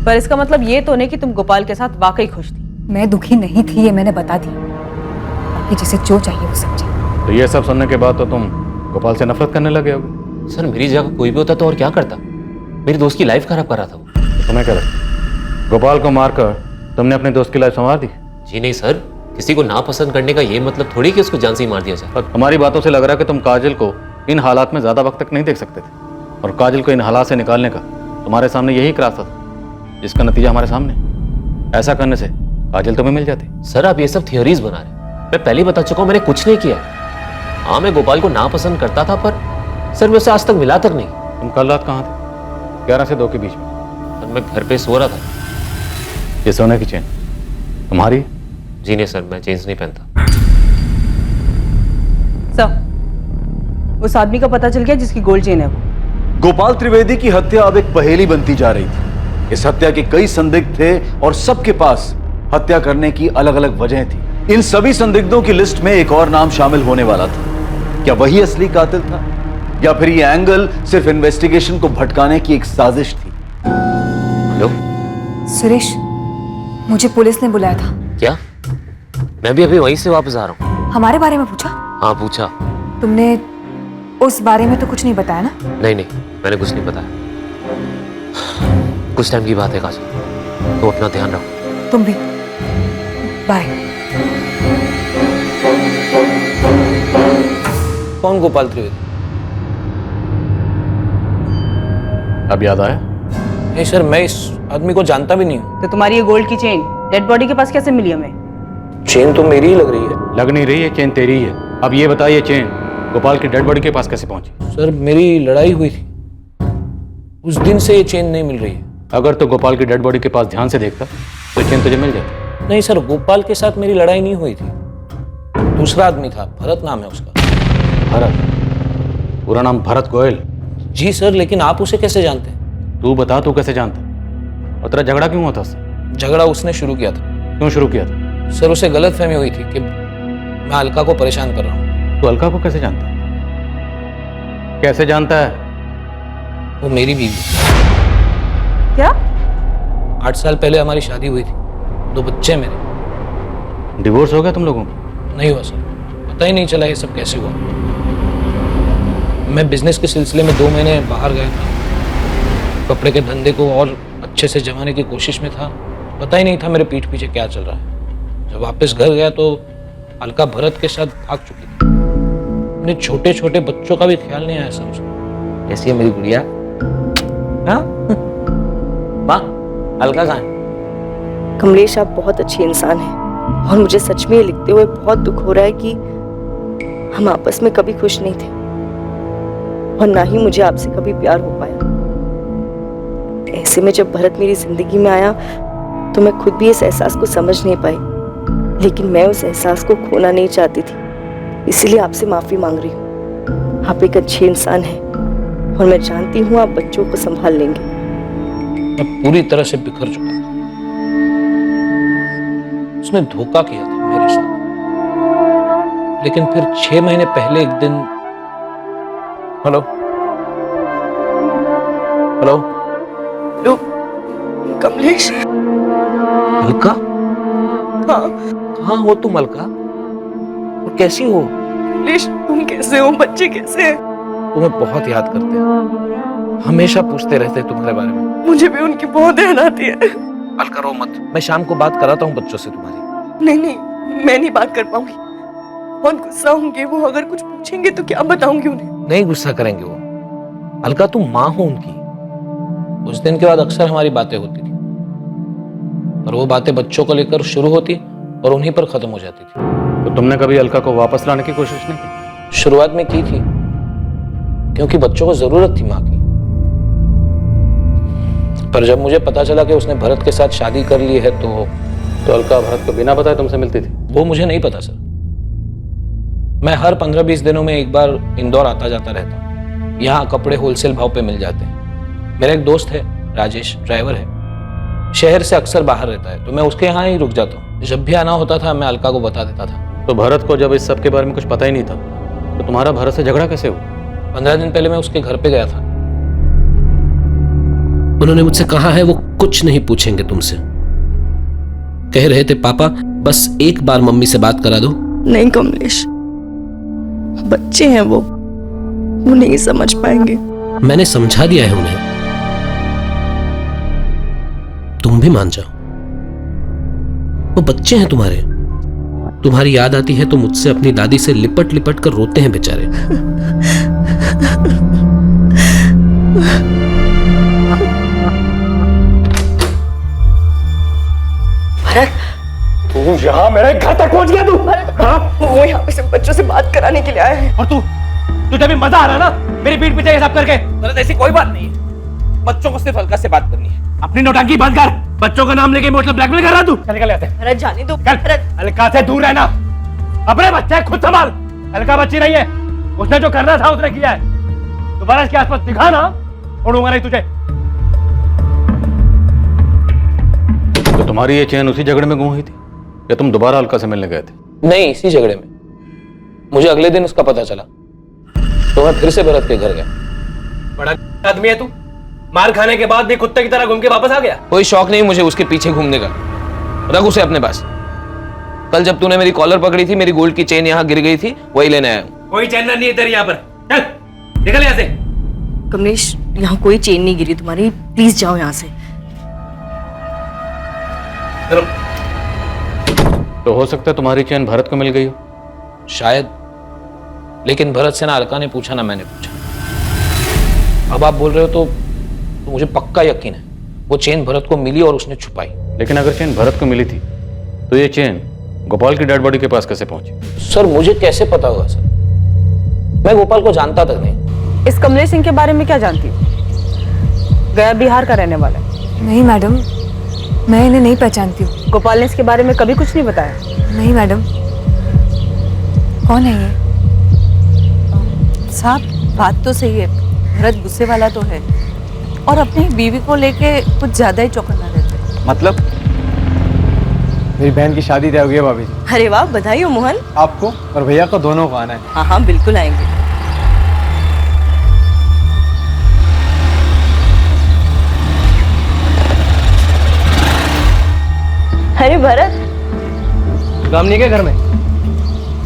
पर इसका मतलब ये तो नहीं कि तुम गोपाल के साथ वाकई खुश थी। मैं दुखी नहीं थी, ये मैंने बता दिया। बाकी जिसे जो चाहिए वो समझे। तो ये सब सुनने के बाद तो तुम गोपाल से नफरत करने लगे होगे? सर मेरी जगह कोई भी होता तो और क्या करता? मेरी दोस्त की लाइफ खराब कर रहा था वो। तो तुम्हें क्या लगता, गोपाल को मारकर तुमने अपने दोस्त की लाइफ संवार दी? जी नहीं सर, किसी को नापसंद करने का ये मतलब थोड़ी कि उसको जान से ही मार दिया जाए। हमारी बातों से लग रहा है कि तुम काजल को इन हालात में ज्यादा वक्त तक नहीं देख सकते थे, और काजल को इन हालात से निकालने का तुम्हारे सामने यही एक रास्ता था, जिसका नतीजा हमारे सामने। ऐसा करने से काजल तुम्हें मिल जाती। सर आप ये सब थियोरीज बना रहे हैं। मैं पहले ही बता चुका हूँ, मैंने कुछ नहीं किया। हाँ मैं गोपाल को नापसंद करता था, पर सर मैं उससे आज तक मिला तक नहीं। तुम कल रात कहाँ थे? 11 से 2 के बीच में। सर मैं घर पे सो रहा था। ये सोने की चेन तुम्हारी? जी नहीं सर, मैं चेन्स नहीं पहनता। सर, उस आदमी का पता चल गया जिसकी गोल्ड चेन है वो। गोपाल त्रिवेदी की हत्या अब एक पहेली बनती जा रही थी। इस हत्या के कई संदिग्ध थे और सबके पास हत्या करने की अलग अलग वजह थी। इन सभी संदिग्धों की लिस्ट में एक और नाम शामिल होने वाला था। क्या वही असली कातिल था, या फिर ये एंगल सिर्फ इन्वेस्टिगेशन को भटकाने की एक साजिश थी? हेलो सुरेश, मुझे पुलिस ने बुलाया था। क्या? मैं भी अभी वहीं से वापस आ रहा हूँ। हमारे बारे में पूछा? हाँ पूछा। तुमने उस बारे में तो कुछ नहीं बताया ना? नहीं मैंने कुछ नहीं बताया। कुछ टाइम की बात है काजल, तो अपना ध्यान रखो। तुम भी। बाय। कौन गोपाल त्रिवेदी? अब याद आया? नहीं सर, मैं इस आदमी को जानता भी नहीं हूँ। तो तुम्हारी ये गोल्ड की चेन डेड बॉडी के पास कैसे मिली हमें? चेन तो मेरी ही लग रही है। लग नहीं रही है, चेन तेरी ही है। अब ये बताइए, चेन गोपाल की डेड बॉडी के पास कैसे पहुंची? सर मेरी लड़ाई हुई थी, उस दिन से ये चेन नहीं मिल रही है। अगर तो गोपाल की डेड बॉडी के पास ध्यान से देखता तो चेन तुझे मिल जाती। नहीं सर, गोपाल के साथ मेरी लड़ाई नहीं हुई थी। दूसरा आदमी था, भरत नाम है उसका। भरत? पूरा नाम भरत गोयल? जी सर, लेकिन आप उसे कैसे जानते हैं? तू बता, तू कैसे जानता? और तेरा झगड़ा क्यों हुआ था उससे? झगड़ा उसने शुरू किया था। क्यों शुरू किया था? सर उसे गलतफहमी हुई थी कि मैं अलका को परेशान कर रहा हूँ। तू अलका को कैसे जानता है? कैसे जानता है? वो मेरी बीवी। क्या? 8 साल पहले हमारी शादी हुई थी। 2 बच्चे हैं मेरे। डिवोर्स हो गया तुम लोगों का? नहीं हुआ सर, पता ही नहीं चला ये सब कैसे हुआ। मैं बिजनेस के सिलसिले में 2 महीने बाहर गया था, कपड़े के धंधे को और अच्छे से जमाने की कोशिश में था। पता ही नहीं था मेरे पीठ पीछे क्या चल रहा है। जब वापस घर गया तो अलका भरत के साथ भाग चुकी थी। अपने छोटे छोटे बच्चों का भी ख्याल नहीं आया सर उसको। कैसी है मेरी गुड़िया? हाँ माँ, अलका कहाँ है? कमलेश, आप बहुत अच्छे इंसान हैं और मुझे सच में ये लिखते हुए बहुत दुख हो रहा है कि हम आपस में कभी खुश नहीं थे और ना ही मुझे आपसे कभी प्यार हो पाया। ऐसे में जब भरत मेरी जिंदगी में आया तो मैं खुद भी इस एहसास को समझ नहीं पाई, लेकिन मैं उस एहसास को खोना नहीं चाहती थी, इसीलिए आपसे माफी मांग रही हूँ। आप एक अच्छे इंसान हैं और मैं जानती हूँ आप बच्चों को संभाल लेंगे। मैं पूरी तरह से बिखर चुका था। उसने धोखा किया था मेरे साथ, लेकिन फिर 6 महीने पहले एक दिन। Hello hello hello Kamlesh. Alka? हाँ। कहाँ हो तुम अलका? और कैसी हो? कमलेश, तुम कैसे हो? बच्चे कैसे हैं? तुम्हें बहुत याद करते हैं, हमेशा पूछते रहते हैं तुम्हारे बारे में। मुझे भी उनकी बहुत याद आती है। अलका रो मत, मैं शाम को बात कराता हूँ बच्चों से तुम्हारी। नहीं नहीं, मैं नहीं बात कर पाऊंगी। बहुत गुस्सा होंगे वो, अगर कुछ पूछेंगे तो क्या बताऊंगी उन्हें? नहीं गुस्सा करेंगे वो। अलका तुम माँ हो उनकी। उस दिन के बाद अक्सर हमारी बातें होती थी, और वो बातें बच्चों को लेकर शुरू होती और उन्हीं पर खत्म हो जाती थी। तो तुमने कभी अलका को वापस लाने की कोशिश नहीं की? शुरुआत में की थी, क्योंकि बच्चों को जरूरत थी माँ की। पर जब मुझे पता चला कि उसने भरत के साथ शादी कर ली है तो अलका भरत को बिना बताए तुमसे मिलती थी? वो मुझे नहीं पता सर। मैं हर 15-20 दिनों में एक बार इंदौर आता जाता रहता हूँ। यहाँ कपड़े होलसेल भाव पे मिल जाते हैं। मेरा एक दोस्त है राजेश, ड्राइवर है, शहर से अक्सर बाहर रहता है, तो मैं उसके यहाँ ही रुक जाता हूँ। जब भी आना होता था मैं अलका को बता देता था। तो भरत को जब इस सब के बारे में कुछ पता ही नहीं था, तो तुम्हारा भरत से झगड़ा कैसे हुआ? 15 दिन पहले मैं उसके घर पे गया था। उन्होंने मुझसे कहा है वो कुछ नहीं पूछेंगे तुमसे। कह रहे थे पापा बस एक बार मम्मी से बात करा दो। नहीं कमलेश, बच्चे हैं वो नहीं समझ पाएंगे। मैंने समझा दिया है उन्हें, तुम भी मान जाओ। वो बच्चे हैं तुम्हारे, तुम्हारी याद आती है तो मुझसे अपनी दादी से लिपट लिपट कर रोते हैं बेचारे। भरत, तू यहाँ मेरे घर तक पहुंच गया तू? हाँ? वो यहाँ पे सिर्फ बच्चों से बात कराने के लिए आए हैं। और तुझे भी मजा आ रहा ना मेरी पीठ पीछे ये सब करके? भरत, ऐसी कोई बात नहीं है, बच्चों को सिर्फ अलका से बात करनी है। अपनी नौटंकी बंद कर, बच्चों का नाम लेके इमोशनल ब्लैकमेल कर रहा तू। चल निकल यहाँ से। भरत जाने दो। अलका से दूर रहना, अपने बच्चे खुद संभाल। अलका बच्ची नहीं है, उसने जो करना था उसने किया है। दोबारा इसके आसपास दिखाना, छोड़ूंगा नहीं तुझे। तो तुम्हारी ये चेन उसी झगड़े में गुम हुई थी या तुम दोबारा अलका से मिलने गए थे? नहीं, इसी झगड़े में। मुझे अगले दिन उसका पता चला तो मैं फिर से भरत के घर गया। बड़ा आदमी है तू, मार खाने के बाद भी कुत्ते की तरह घूम के वापस आ गया। कोई शौक नहीं मुझे उसके पीछे घूमने का, रख उसे अपने पास। कल जब तूने मेरी कॉलर पकड़ी थी, मेरी गोल्ड की चेन यहाँ गिर गई थी, वही लेने आया हूँ। कोई चैन नहीं है तेरी यहाँ पर, चल निकल यहाँ से। कमलेश, यहाँ कोई चेन नहीं गिरी तुम्हारी, प्लीज जाओ यहाँ से। तो हो सकता है तुम्हारी चेन भरत को मिल गई हो। शायद, लेकिन भरत से ना अलका ने पूछा ना मैंने पूछा। अब आप बोल रहे हो तो मुझे पक्का यकीन है वो चेन भरत को मिली और उसने छुपाई। लेकिन अगर चेन भरत को मिली थी तो ये चेन गोपाल की डेड बॉडी के पास कैसे पहुंची? सर मुझे कैसे पता होगा सर, मैं गोपाल को जानता तक नहीं। इस कमलेश सिंह के बारे में क्या जानती हो? गया बिहार का रहने वाला है। नहीं मैडम, मैं इन्हें नहीं पहचानती हूँ। गोपाल ने इसके बारे में कभी कुछ नहीं बताया? नहीं मैडम। कौन है ये? साहब, बात तो सही है, भरत गुस्से वाला तो है और अपनी बीवी को लेके कुछ ज्यादा ही चौकन्ना रहता है। मतलब? मेरी बहन की शादी तय हो गई है भाभी जी। अरे वाह, बधाई हो मोहन। आपको और भैया को दोनों को आना है। हाँ हाँ बिल्कुल आएंगे। अरे भरत, काम नहीं क्या घर में?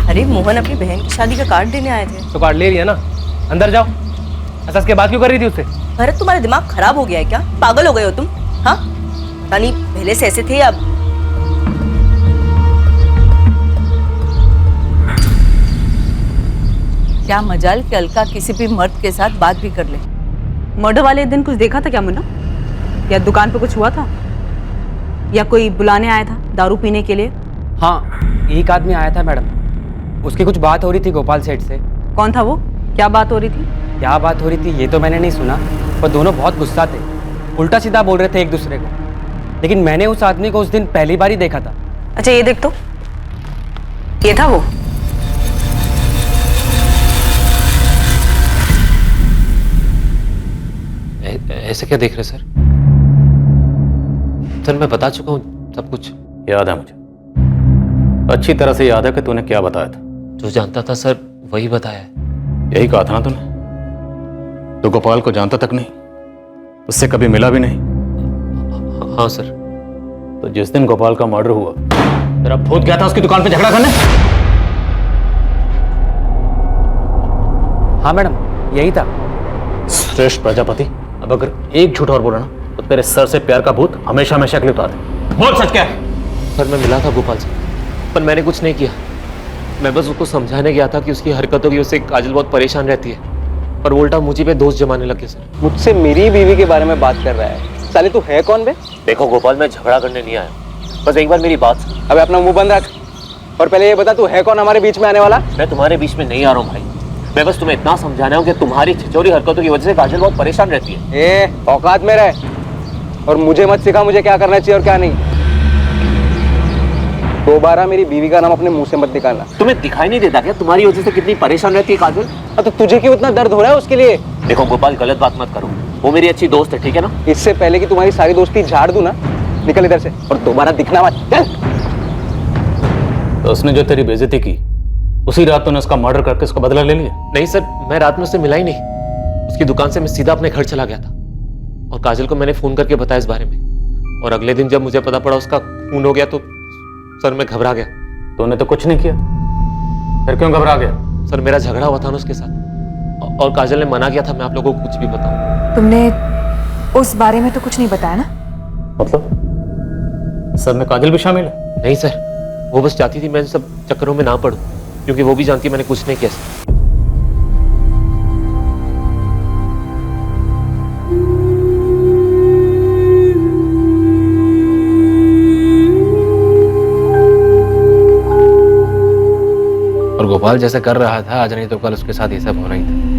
अरे मोहन अपनी बहन की शादी का कार्ड देने आए थे। तो कार्ड ले लिया ना, अंदर जाओ। अच्छा इसके बाद क्यों कर रही थी उससे? भरत, तुम्हारा दिमाग खराब हो गया है क्या? पागल हो गए हो तुम? हाँ, पता नहीं पहले से ऐसे थे अब। क्या मजाल कि अलका किसी भी मर्द के साथ बात भी कर ले। मर्डर वाले दिन कुछ देखा था क्या मुन्ना? या दुकान पे कुछ हुआ था? या कोई बुलाने आया था दारू पीने के लिए? हाँ, एक आदमी आया था मैडम, उसकी कुछ बात हो रही थी गोपाल सेठ से। कौन था वो? क्या बात हो रही थी? क्या बात हो रही थी ये तो मैंने नहीं सुना, पर दोनों बहुत गुस्सा थे, उल्टा सीधा बोल रहे थे एक दूसरे को। लेकिन मैंने उस आदमी को उस दिन पहली बार ही देखा था। अच्छा ये देख तो, ये था वो। ऐसे क्या देख रहे सर? सर मैं बता चुका हूँ सब कुछ। याद है मुझे, अच्छी तरह से याद है कि तूने क्या बताया था। जो जानता था सर वही बताया है। यही कहा था ना तूने? तो गोपाल को जानता तक नहीं, उससे कभी मिला भी नहीं। हाँ सर। तो जिस दिन गोपाल का मर्डर हुआ तेरा भूत गया था उसकी दुकान पे झगड़ा करने? हाँ मैडम, यही था। श्रेष्ठ प्रजापति, अब अगर एक झूठ और बोला ना तो तेरे सर से प्यार का भूत हमेशा हमेशा के लिए उतार दे। बोल सच क्या है? सर मैं मिला था गोपाल से, पर मैंने कुछ नहीं किया। मैं बस उसको समझाने गया था कि उसकी हरकतों की वजह से काजल बहुत परेशान रहती है, पर वो उल्टा मुझे पे दोष जमाने लगे सर। मुझसे मेरी बीवी के बारे में बात कर रहा है। साले तू है कौन बे? देखो गोपाल, मैं झगड़ा करने नहीं आया, बस एक बार मेरी बात सुन। अबे अपना मुंह बंद रख और पहले ये बता तू है कौन हमारे बीच में आने वाला? मैं तुम्हारे बीच में नहीं आ रहा हूँ भाई, मैं बस तुम्हें इतना समझाना हूँ कि तुम्हारी छिचोरी हरकतों की वजह से काजल बहुत परेशान रहती है। ए, औकात में रह और मुझे मत सिखा मुझे क्या करना चाहिए और क्या नहीं। दोबारा मेरी बीवी का नाम अपने मुंह से मत निकालना। तुम्हें दिखाई नहीं देता क्या तुम्हारी वजह से कितनी परेशान रहती है काजल? तो तुझे क्यों इतना दर्द हो रहा है उसके लिए? देखो गोपाल, गलत बात मत करो, वो मेरी अच्छी दोस्त है, ठीक है ना? इससे पहले कि तुम्हारी सारी दोस्ती झाड़ दूं ना, निकल इधर से और दोबारा दिखना मत। चल। तो उसने जो तेरी बेइज्जती की उसी रात तूने उसका मर्डर करके उसका बदला ले लिया? नहीं सर, मैं रात में उससे मिला ही नहीं। उसकी दुकान से मैं सीधा अपने घर चला गया था और काजल को मैंने फोन करके बताया इस बारे में, और अगले दिन जब मुझे पता पड़ा उसका खून हो गया तो सर मैं घबरा गया। तूने तो कुछ नहीं किया, फिर क्यों घबरा गया? सर मेरा झगड़ा हुआ था ना उसके साथ, और काजल ने मना किया था मैं आप लोगों को कुछ भी बताऊं। तुमने उस बारे में तो कुछ नहीं बताया ना? मतलब सब में काजल भी शामिल है? नहीं सर, वो बस चाहती थी मैं सब चक्करों में ना पड़ूं, क्योंकि वो भी जानती मैंने कुछ नहीं किया सर। और गोपाल जैसे कर रहा था आज नहीं तो कल उसके साथ ये सब हो रही था।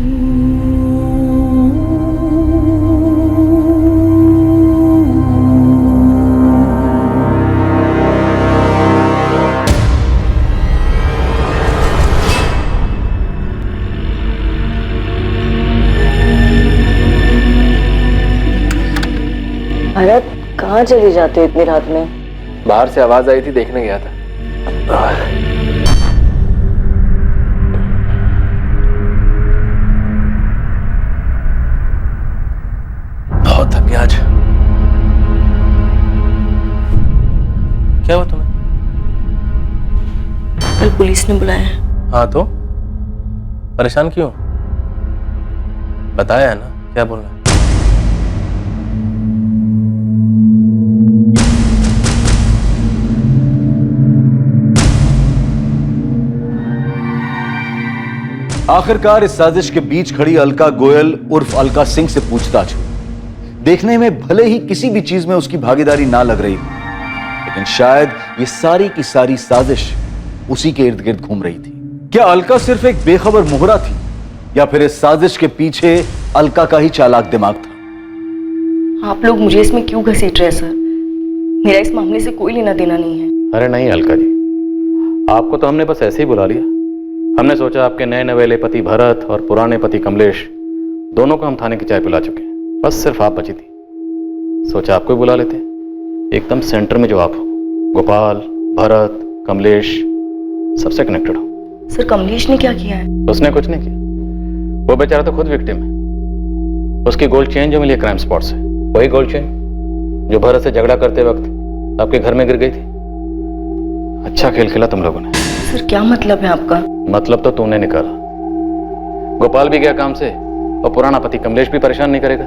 भरत, कहाँ चले जाते हो इतनी रात में? बाहर से आवाज आई थी, देखने गया था। बहुत थक गया आज। क्या हुआ तुम्हें? कल पुलिस ने बुलाया है। हाँ तो परेशान क्यों? बताया है ना क्या बोलना है? आखिरकार इस साजिश के बीच खड़ी अलका गोयल उर्फ अलका सिंह से पूछताछ हुई। देखने में भले ही किसी भी चीज में उसकी भागीदारी ना लग रही, लेकिन शायद ये सारी की सारी साजिश उसी के इर्द गिर्द घूम रही थी। क्या अलका सिर्फ एक बेखबर मोहरा थी, या फिर इस साजिश के पीछे अलका का ही चालाक दिमाग था? आप लोग मुझे इसमें क्यों घसीट रहे हैं सर? मेरा इस मामले से कोई लेना देना नहीं है। अरे नहीं अलका जी, आपको तो हमने बस ऐसे ही बुला लिया। हमने सोचा आपके नए नवेले पति भरत और पुराने पति कमलेश दोनों को हम थाने की चाय पिला चुके हैं, बस सिर्फ आप बची थी। सोचा आपको ही बुला लेते, एकदम सेंटर में जो आप हो, गोपाल, भरत, कमलेश सबसे कनेक्टेड हो। सर कमलेश ने क्या किया है? उसने कुछ नहीं किया, वो बेचारा तो खुद विक्टिम है। उसकी गोल्ड चेन जो मिली है क्राइम स्पॉट से, वही गोल्ड चेन जो भरत से झगड़ा करते वक्त आपके घर में गिर गई थी। अच्छा खेल खेला तुम लोगों ने। सर क्या मतलब है आपका? मतलब तो तूने निकाला। गोपाल भी गया काम से और पुराना पति कमलेश भी परेशान नहीं करेगा।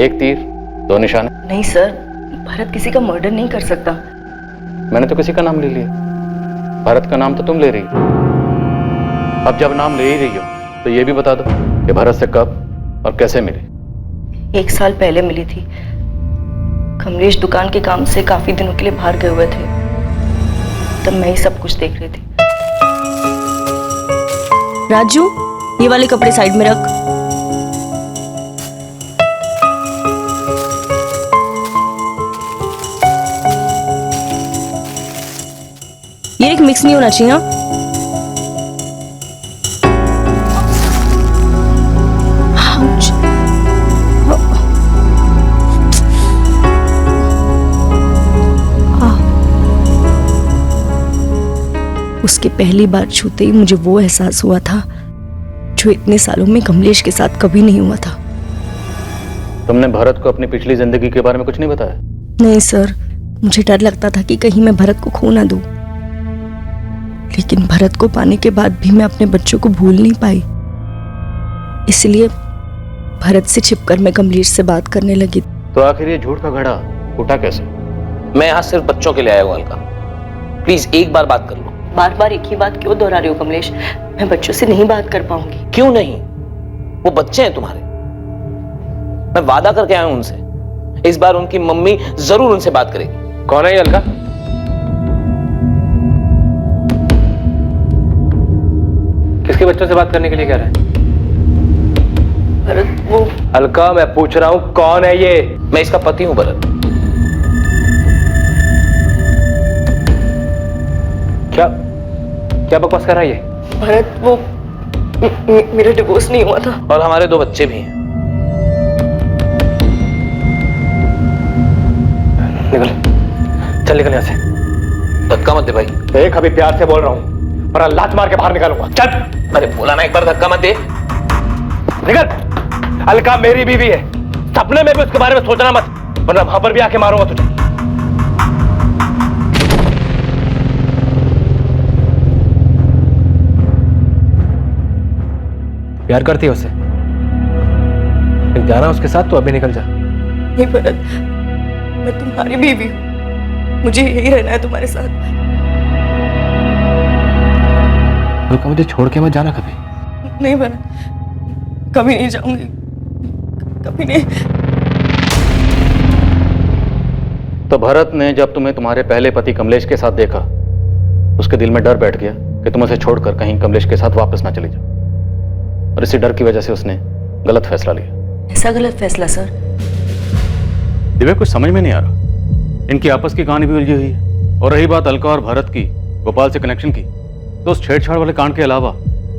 एक तीर दो निशाने। नहीं सर, भरत किसी का मर्डर नहीं कर सकता। मैंने तो किसी का नाम ले लिया। भरत का नाम तो तुम ले रही हो। अब जब नाम ले ही रही हो तो ये भी बता दो कि भरत से कब और कैसे मिले। 1 साल पहले मिली थी। कमलेश दुकान के काम से काफी दिनों के लिए बाहर गए हुए थे, तब मैं ही सब कुछ देख रही थी। राजू, ये वाले कपड़े साइड में रख। ये एक मिक्स नहीं होना चाहिए ना। उसके पहली बार छूते ही मुझे वो एहसास हुआ था जो इतने सालों में कमलेश के साथ कभी नहीं हुआ था। तुमने भरत को अपनी पिछली जिंदगी के बारे में कुछ नहीं बताया? नहीं सर, मुझे डर लगता था कि कहीं मैं भरत को खो ना दूं। लेकिन भरत को पाने के बाद भी मैं अपने बच्चों को भूल नहीं पाई। इसलिए भरत से छिपकर मैं कमलेश से बात करने लगी। तो आखिर ये झूठ का घड़ा उठा कैसे? मैं यहाँ सिर्फ बच्चों के लिए आया हूँ अलका। प्लीज एक बार बात कर लो। बार बार एक ही बात क्यों दोहरा रही हो कमलेश? मैं बच्चों से नहीं बात कर पाऊंगी। क्यों नहीं? वो बच्चे हैं तुम्हारे। मैं वादा करके आया हूं उनसे। इस बार उनकी मम्मी जरूर उनसे बात करेगी। कौन है ये अलका? किसके बच्चों से बात करने के लिए कह रहा है? भरत वो। अलका, मैं पूछ रहा हूं कौन है ये? मैं इसका पति हूं भरत। क्या बकवास कर रहा है ये? भरत वो मेरा डिवोर्स नहीं हुआ था। और हमारे 2 बच्चे भी हैं। निकल, चल निकल यहाँ से। धक्का मत दे भाई। देख, अभी प्यार से बोल रहा हूँ, पर लात मार के बाहर निकालूंगा। चल। अरे बोला ना एक बार, धक्का मत दे। निकल। अलका मेरी बीवी है, सपने में भी उसके बारे में सोचना मत, वरना वहां पर भी आके मारूंगा तुझे। प्यार करती है उससे? जाना उसके साथ तो अभी निकल जा। नहीं भरत, मैं तुम्हारी बीवी हूँ, मुझे यही रहना है तुम्हारे साथ। तो मुझे छोड़ के मत जाना कभी। नहीं भरत, कभी नहीं जाऊंगी, कभी नहीं। तो भरत ने जब तुम्हें तुम्हारे पहले पति कमलेश के साथ देखा, उसके दिल में डर बैठ गया कि तुम उसे छोड़कर कहीं कमलेश के साथ वापस ना चली जाओ, और इसी डर की वजह से उसने गलत फैसला लिया। ऐसा गलत फैसला सर? दिव्या, कुछ समझ में नहीं आ रहा। इनकी आपस की कहानी भी उलझी हुई है, और रही बात अलका और भरत की गोपाल से कनेक्शन की, तो उस छेड़छाड़ वाले कांड के अलावा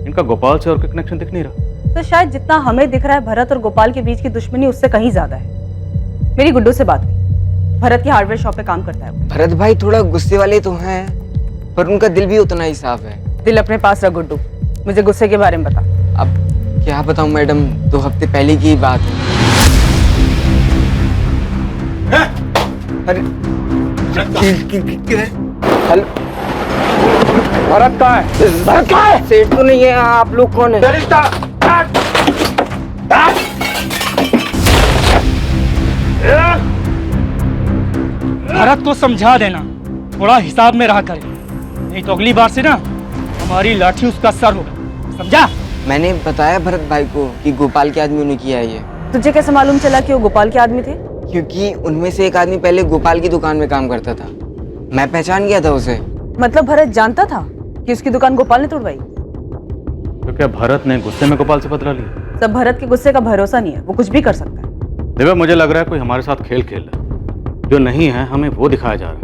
इनका गोपाल से और कोई कनेक्शन दिख नहीं रहा। तो शायद जितना हमें दिख रहा है भरत और गोपाल के बीच की दुश्मनी उससे कहीं ज्यादा है। मेरी गुड्डू से बात हुई, भरत की हार्डवेयर शॉप पे काम करता है। भरत भाई थोड़ा गुस्से वाले तो हैं, पर उनका दिल भी उतना ही साफ है। दिल अपने पास रख गुड्डू, मुझे गुस्से के बारे में बता। अब क्या बताऊं मैडम, 2 हफ्ते पहले की बात है। अरे हेलो, भरत कहाँ है? भरत कहाँ है? सेठ तो नहीं है, आप लोग कौन है? भरत को समझा देना, थोड़ा हिसाब में रहा करे, नहीं तो अगली बार से ना हमारी लाठी उसका सर होगा, समझा? मैंने बताया भरत भाई को कि गोपाल के आदमी ने किया है ये। तुझे कैसे मालूम चला कि वो गोपाल के आदमी थे? क्योंकि उनमें से एक आदमी पहले गोपाल की दुकान में काम करता था, मैं पहचान गया था उसे। मतलब भरत जानता था कि उसकी दुकान गोपाल ने तोड़वाई? तो क्या भरत ने गुस्से में गोपाल से बदला लिया? सब भरत के गुस्से का भरोसा नहीं है, वो कुछ भी कर सकता है। दिव्या, मुझे लग रहा है कोई हमारे साथ खेल खेल रहा है, जो नहीं है हमें वो दिखाया जा रहा है।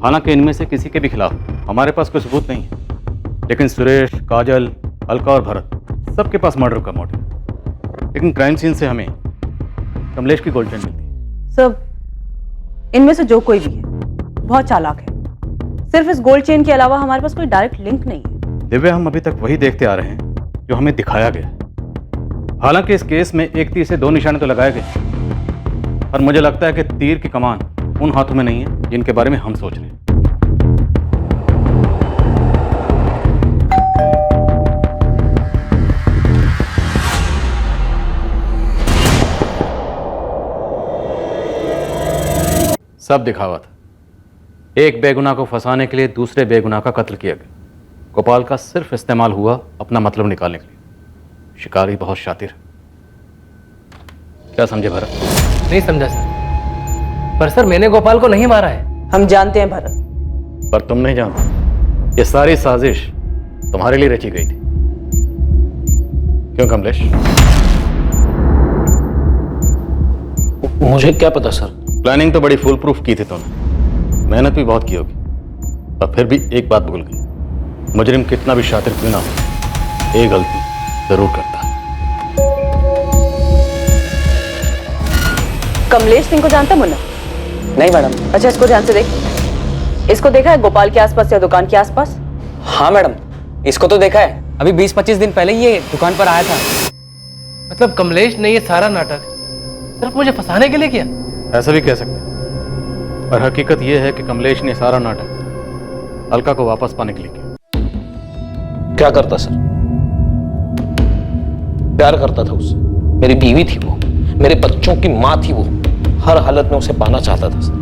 हालांकि इनमें से किसी के भी खिलाफ हमारे पास कोई सबूत नहीं है, लेकिन सुरेश, काजल, अलका और भरत सबके पास मर्डर का मोटिव। लेकिन क्राइम सीन से हमें कमलेश की गोल्ड चेन मिलती है। सब इनमें से जो कोई भी है बहुत चालाक है। सिर्फ इस गोल्ड चेन के अलावा हमारे पास कोई डायरेक्ट लिंक नहीं है। दिव्या, हम अभी तक वही देखते आ रहे हैं जो हमें दिखाया गया है। हालांकि इस केस में एक तीर से 2 निशाने तो लगाए गए, और मुझे लगता है कि तीर की कमान उन हाथों में नहीं है जिनके बारे में हम सोच रहे हैं। सब दिखावा था। एक बेगुनाह को फंसाने के लिए दूसरे बेगुनाह का कत्ल किया गया। गोपाल का सिर्फ इस्तेमाल हुआ अपना मतलब निकालने के लिए। शिकारी बहुत शातिर है। क्या समझे भरत? नहीं समझा सर। पर सर मैंने गोपाल को नहीं मारा है। हम जानते हैं भरत। पर तुम नहीं जानते, ये सारी साजिश तुम्हारे लिए रची गई थी। क्यों कमलेश? मुझे क्या पता सर। प्लानिंग तो बड़ी फुल प्रूफ की थी तुमने, मेहनत भी बहुत की होगी, और फिर भी एक बात भूल गई। मुजरिम कितना भी शातिर क्यों ना हो, एक गलती जरूर करता है। कमलेश सिंह को जानता मुन्ना? नहीं मैडम। अच्छा इसको ध्यान से देख। इसको देखा है गोपाल के आसपास या दुकान के आसपास? हाँ मैडम, इसको तो देखा है। अभी 20-25 दिन पहले ही ये दुकान पर आया था। मतलब कमलेश ने ये सारा नाटक सिर्फ मुझे फंसाने के लिए किया? ऐसा भी कह सकते हैं, पर हकीकत यह है कि कमलेश ने सारा नाटक अलका को वापस पाने के लिए किया। क्या करता सर? प्यार करता था उससे। मेरी बीवी थी वो, मेरे बच्चों की मां थी वो। हर हालत में उसे पाना चाहता था सर।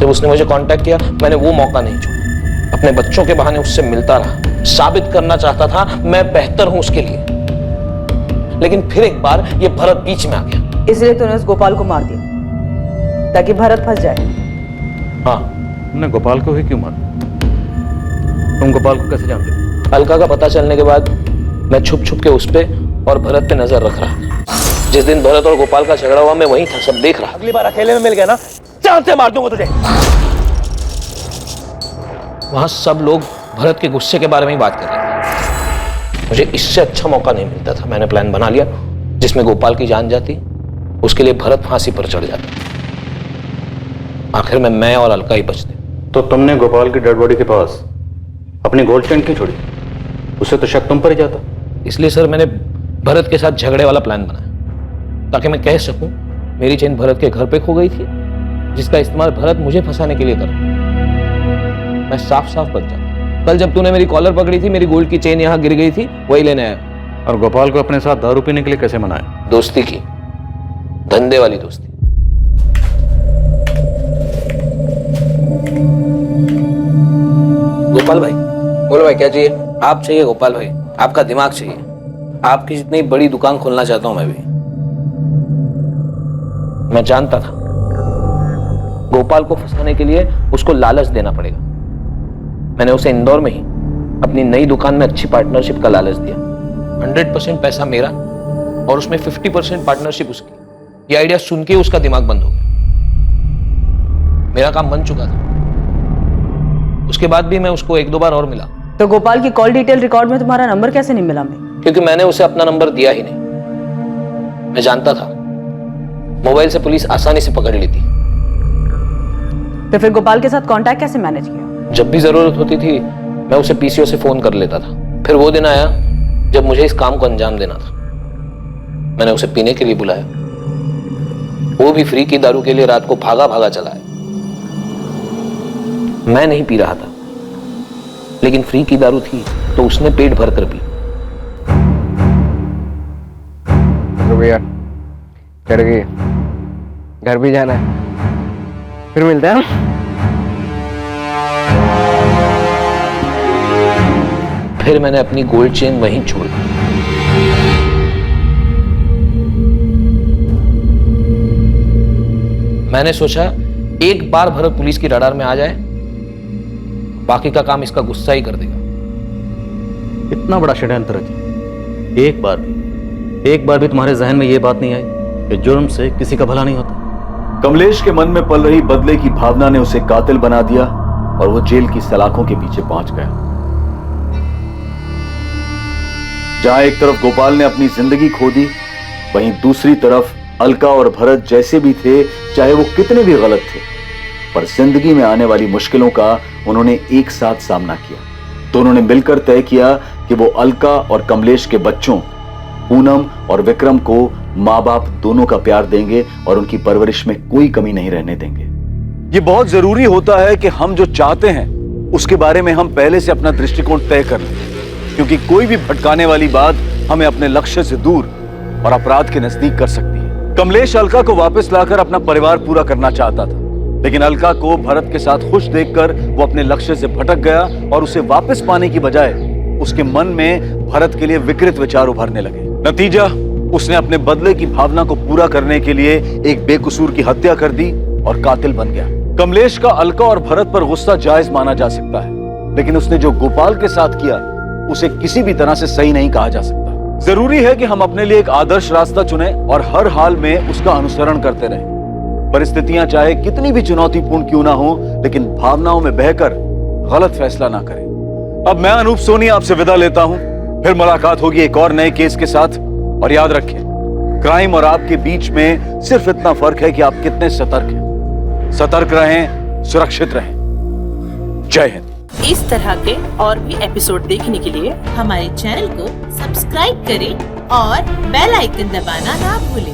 जब उसने मुझे कांटेक्ट किया, मैंने वो मौका नहीं छोड़ा। अपने बच्चों के बहाने उससे मिलता रहा, साबित करना चाहता था मैं बेहतर हूं उसके लिए। लेकिन फिर एक बार ये भरत बीच में आ गया। इसलिए तूने उस गोपाल को मार दिया ताकि भरत फंस जाए। हाँ, तुमने गोपाल को ही क्यों मारा? तुम गोपाल को कैसे जानते थे? अलका का पता चलने के बाद मैं छुप छुप के उस पे और भरत पे नजर रख रहा था। जिस दिन भरत और गोपाल का झगड़ा हुआ, मैं वहीं था, सब देख रहा। अगली बार अकेले में मिल गया ना, जान से मार दूंगा तुझे। वहां सब लोग भरत के गुस्से के बारे में ही बात कर रहे थे। मुझे इससे अच्छा मौका नहीं मिलता था। मैंने प्लान बना लिया जिसमें गोपाल की जान जाती, उसके लिए भरत फांसी पर चढ़ जाता। आखिर में मैं और अलका ही बचते। तो तुमने गोपाल की डेड बॉडी के पास अपनी गोल्ड चेन क्यों छोड़ी? उससे तो शक तुम पर ही जाता। इसलिए सर मैंने भरत के साथ झगड़े वाला प्लान बनाया, ताकि मैं कह सकूं मेरी चेन भरत के घर पे खो गई थी, जिसका इस्तेमाल भरत मुझे फंसाने के लिए कर। मैं साफ साफ बच जाता। कल जब तूने मेरी कॉलर पकड़ी थी, मेरी गोल्ड की चेन यहाँ गिर गई थी, वही लेने आया। और गोपाल को अपने साथ दारू पीने के लिए कैसे मनाया? दोस्ती की, धंधे वाली दोस्ती। गोपाल भाई, बोलो भाई क्या चाहिए? आप चाहिए गोपाल भाई, आपका दिमाग चाहिए। आपकी जितनी बड़ी दुकान खोलना चाहता हूं मैं भी। मैं जानता था गोपाल को फंसाने के लिए उसको लालच देना पड़ेगा। मैंने उसे इंदौर में ही अपनी नई दुकान में अच्छी पार्टनरशिप का लालच दिया। 100% पैसा मेरा और उसमें 50% पार्टनरशिप उसकी। ये आइडिया सुन के उसका दिमाग बंद हो गया। मेरा काम बन चुका था। उसके बाद भी मैं उसको 1-2 बार और मिला। तो गोपाल की कॉल डिटेल रिकॉर्ड में तुम्हारा नंबर कैसे नहीं मिला? मैं क्योंकि मैंने उसे अपना नंबर दिया ही नहीं। मैं जानता था मोबाइल से पुलिस आसानी से पकड़ लेती। तो फिर गोपाल के साथ कांटेक्ट कैसे मैनेज किया? जब भी जरूरत होती थी मैं उसे पीसीओ से फोन कर लेता था। फिर वो दिन आया जब मुझे इस काम को अंजाम देना था। मैंने उसे पीने के लिए बुलाया, वो भी फ्री की दारू के लिए रात को भागा भागा चला है। मैं नहीं पी रहा था, लेकिन फ्री की दारू थी तो उसने पेट भर कर पी। भैया चढ़ गई, घर भी जाना है, फिर मिलते हैं। फिर मैंने अपनी गोल्ड चेन वहीं छोड़ दी। मैंने सोचा एक बार भरत पुलिस की रडार में आ जाए, बाकी का काम इसका गुस्सा ही कर देगा। इतना बड़ा षड्यंत्र रचा, एक बार भी तुम्हारे जहन में यह बात नहीं आई कि जुर्म से किसी का भला नहीं होता? कमलेश के मन में पल रही बदले की भावना ने उसे कातिल बना दिया और वो जेल की सलाखों के पीछे पहुंच गया। जहां एक तरफ गोपाल ने अपनी जिंदगी खो दी, वहीं दूसरी तरफ अलका और भरत जैसे भी थे, चाहे वो कितने भी गलत थे, पर जिंदगी में आने वाली मुश्किलों का उन्होंने एक साथ सामना किया। दोनों ने मिलकर तय किया कि वो अलका और कमलेश के बच्चों पूनम और विक्रम को माँ बाप दोनों का प्यार देंगे और उनकी परवरिश में कोई कमी नहीं रहने देंगे। ये बहुत जरूरी होता है कि हम जो चाहते हैं उसके बारे में हम पहले से अपना दृष्टिकोण तय कर लें, क्योंकि कोई भी भटकाने वाली बात हमें अपने लक्ष्य से दूर और अपराध के नजदीक कर सकती है। कमलेश अलका को वापस लाकर अपना परिवार पूरा करना चाहता था, लेकिन अलका को भरत के साथ खुश देखकर वो अपने लक्ष्य से भटक गया और उसे वापस पाने की बजाय उसके मन में भरत के लिए विकृत विचार उभरने लगे। नतीजा, उसने अपने बदले की भावना को पूरा करने के लिए एक बेकसूर की हत्या कर दी और कातिल बन गया। कमलेश का अलका और भरत पर गुस्सा जायज माना जा सकता है, लेकिन उसने जो गोपाल के साथ किया उसे किसी भी तरह से सही नहीं कहा जा सकता। जरूरी है कि हम अपने लिए एक आदर्श रास्ता चुनें और हर हाल में उसका अनुसरण करते रहें। परिस्थितियां चाहे कितनी भी चुनौतीपूर्ण क्यों ना हो, लेकिन भावनाओं में बहकर गलत फैसला ना करें। अब मैं अनूप सोनी आपसे विदा लेता हूं, फिर मुलाकात होगी एक और नए केस के साथ। और याद रखें, क्राइम और आपके बीच में सिर्फ इतना फर्क है कि आप कितने सतर्क हैं। सतर्क रहें, सुरक्षित रहें। जय हिंद। इस तरह के और भी एपिसोड देखने के लिए हमारे चैनल को सब्सक्राइब करें और बेल आइकन दबाना ना भूलें।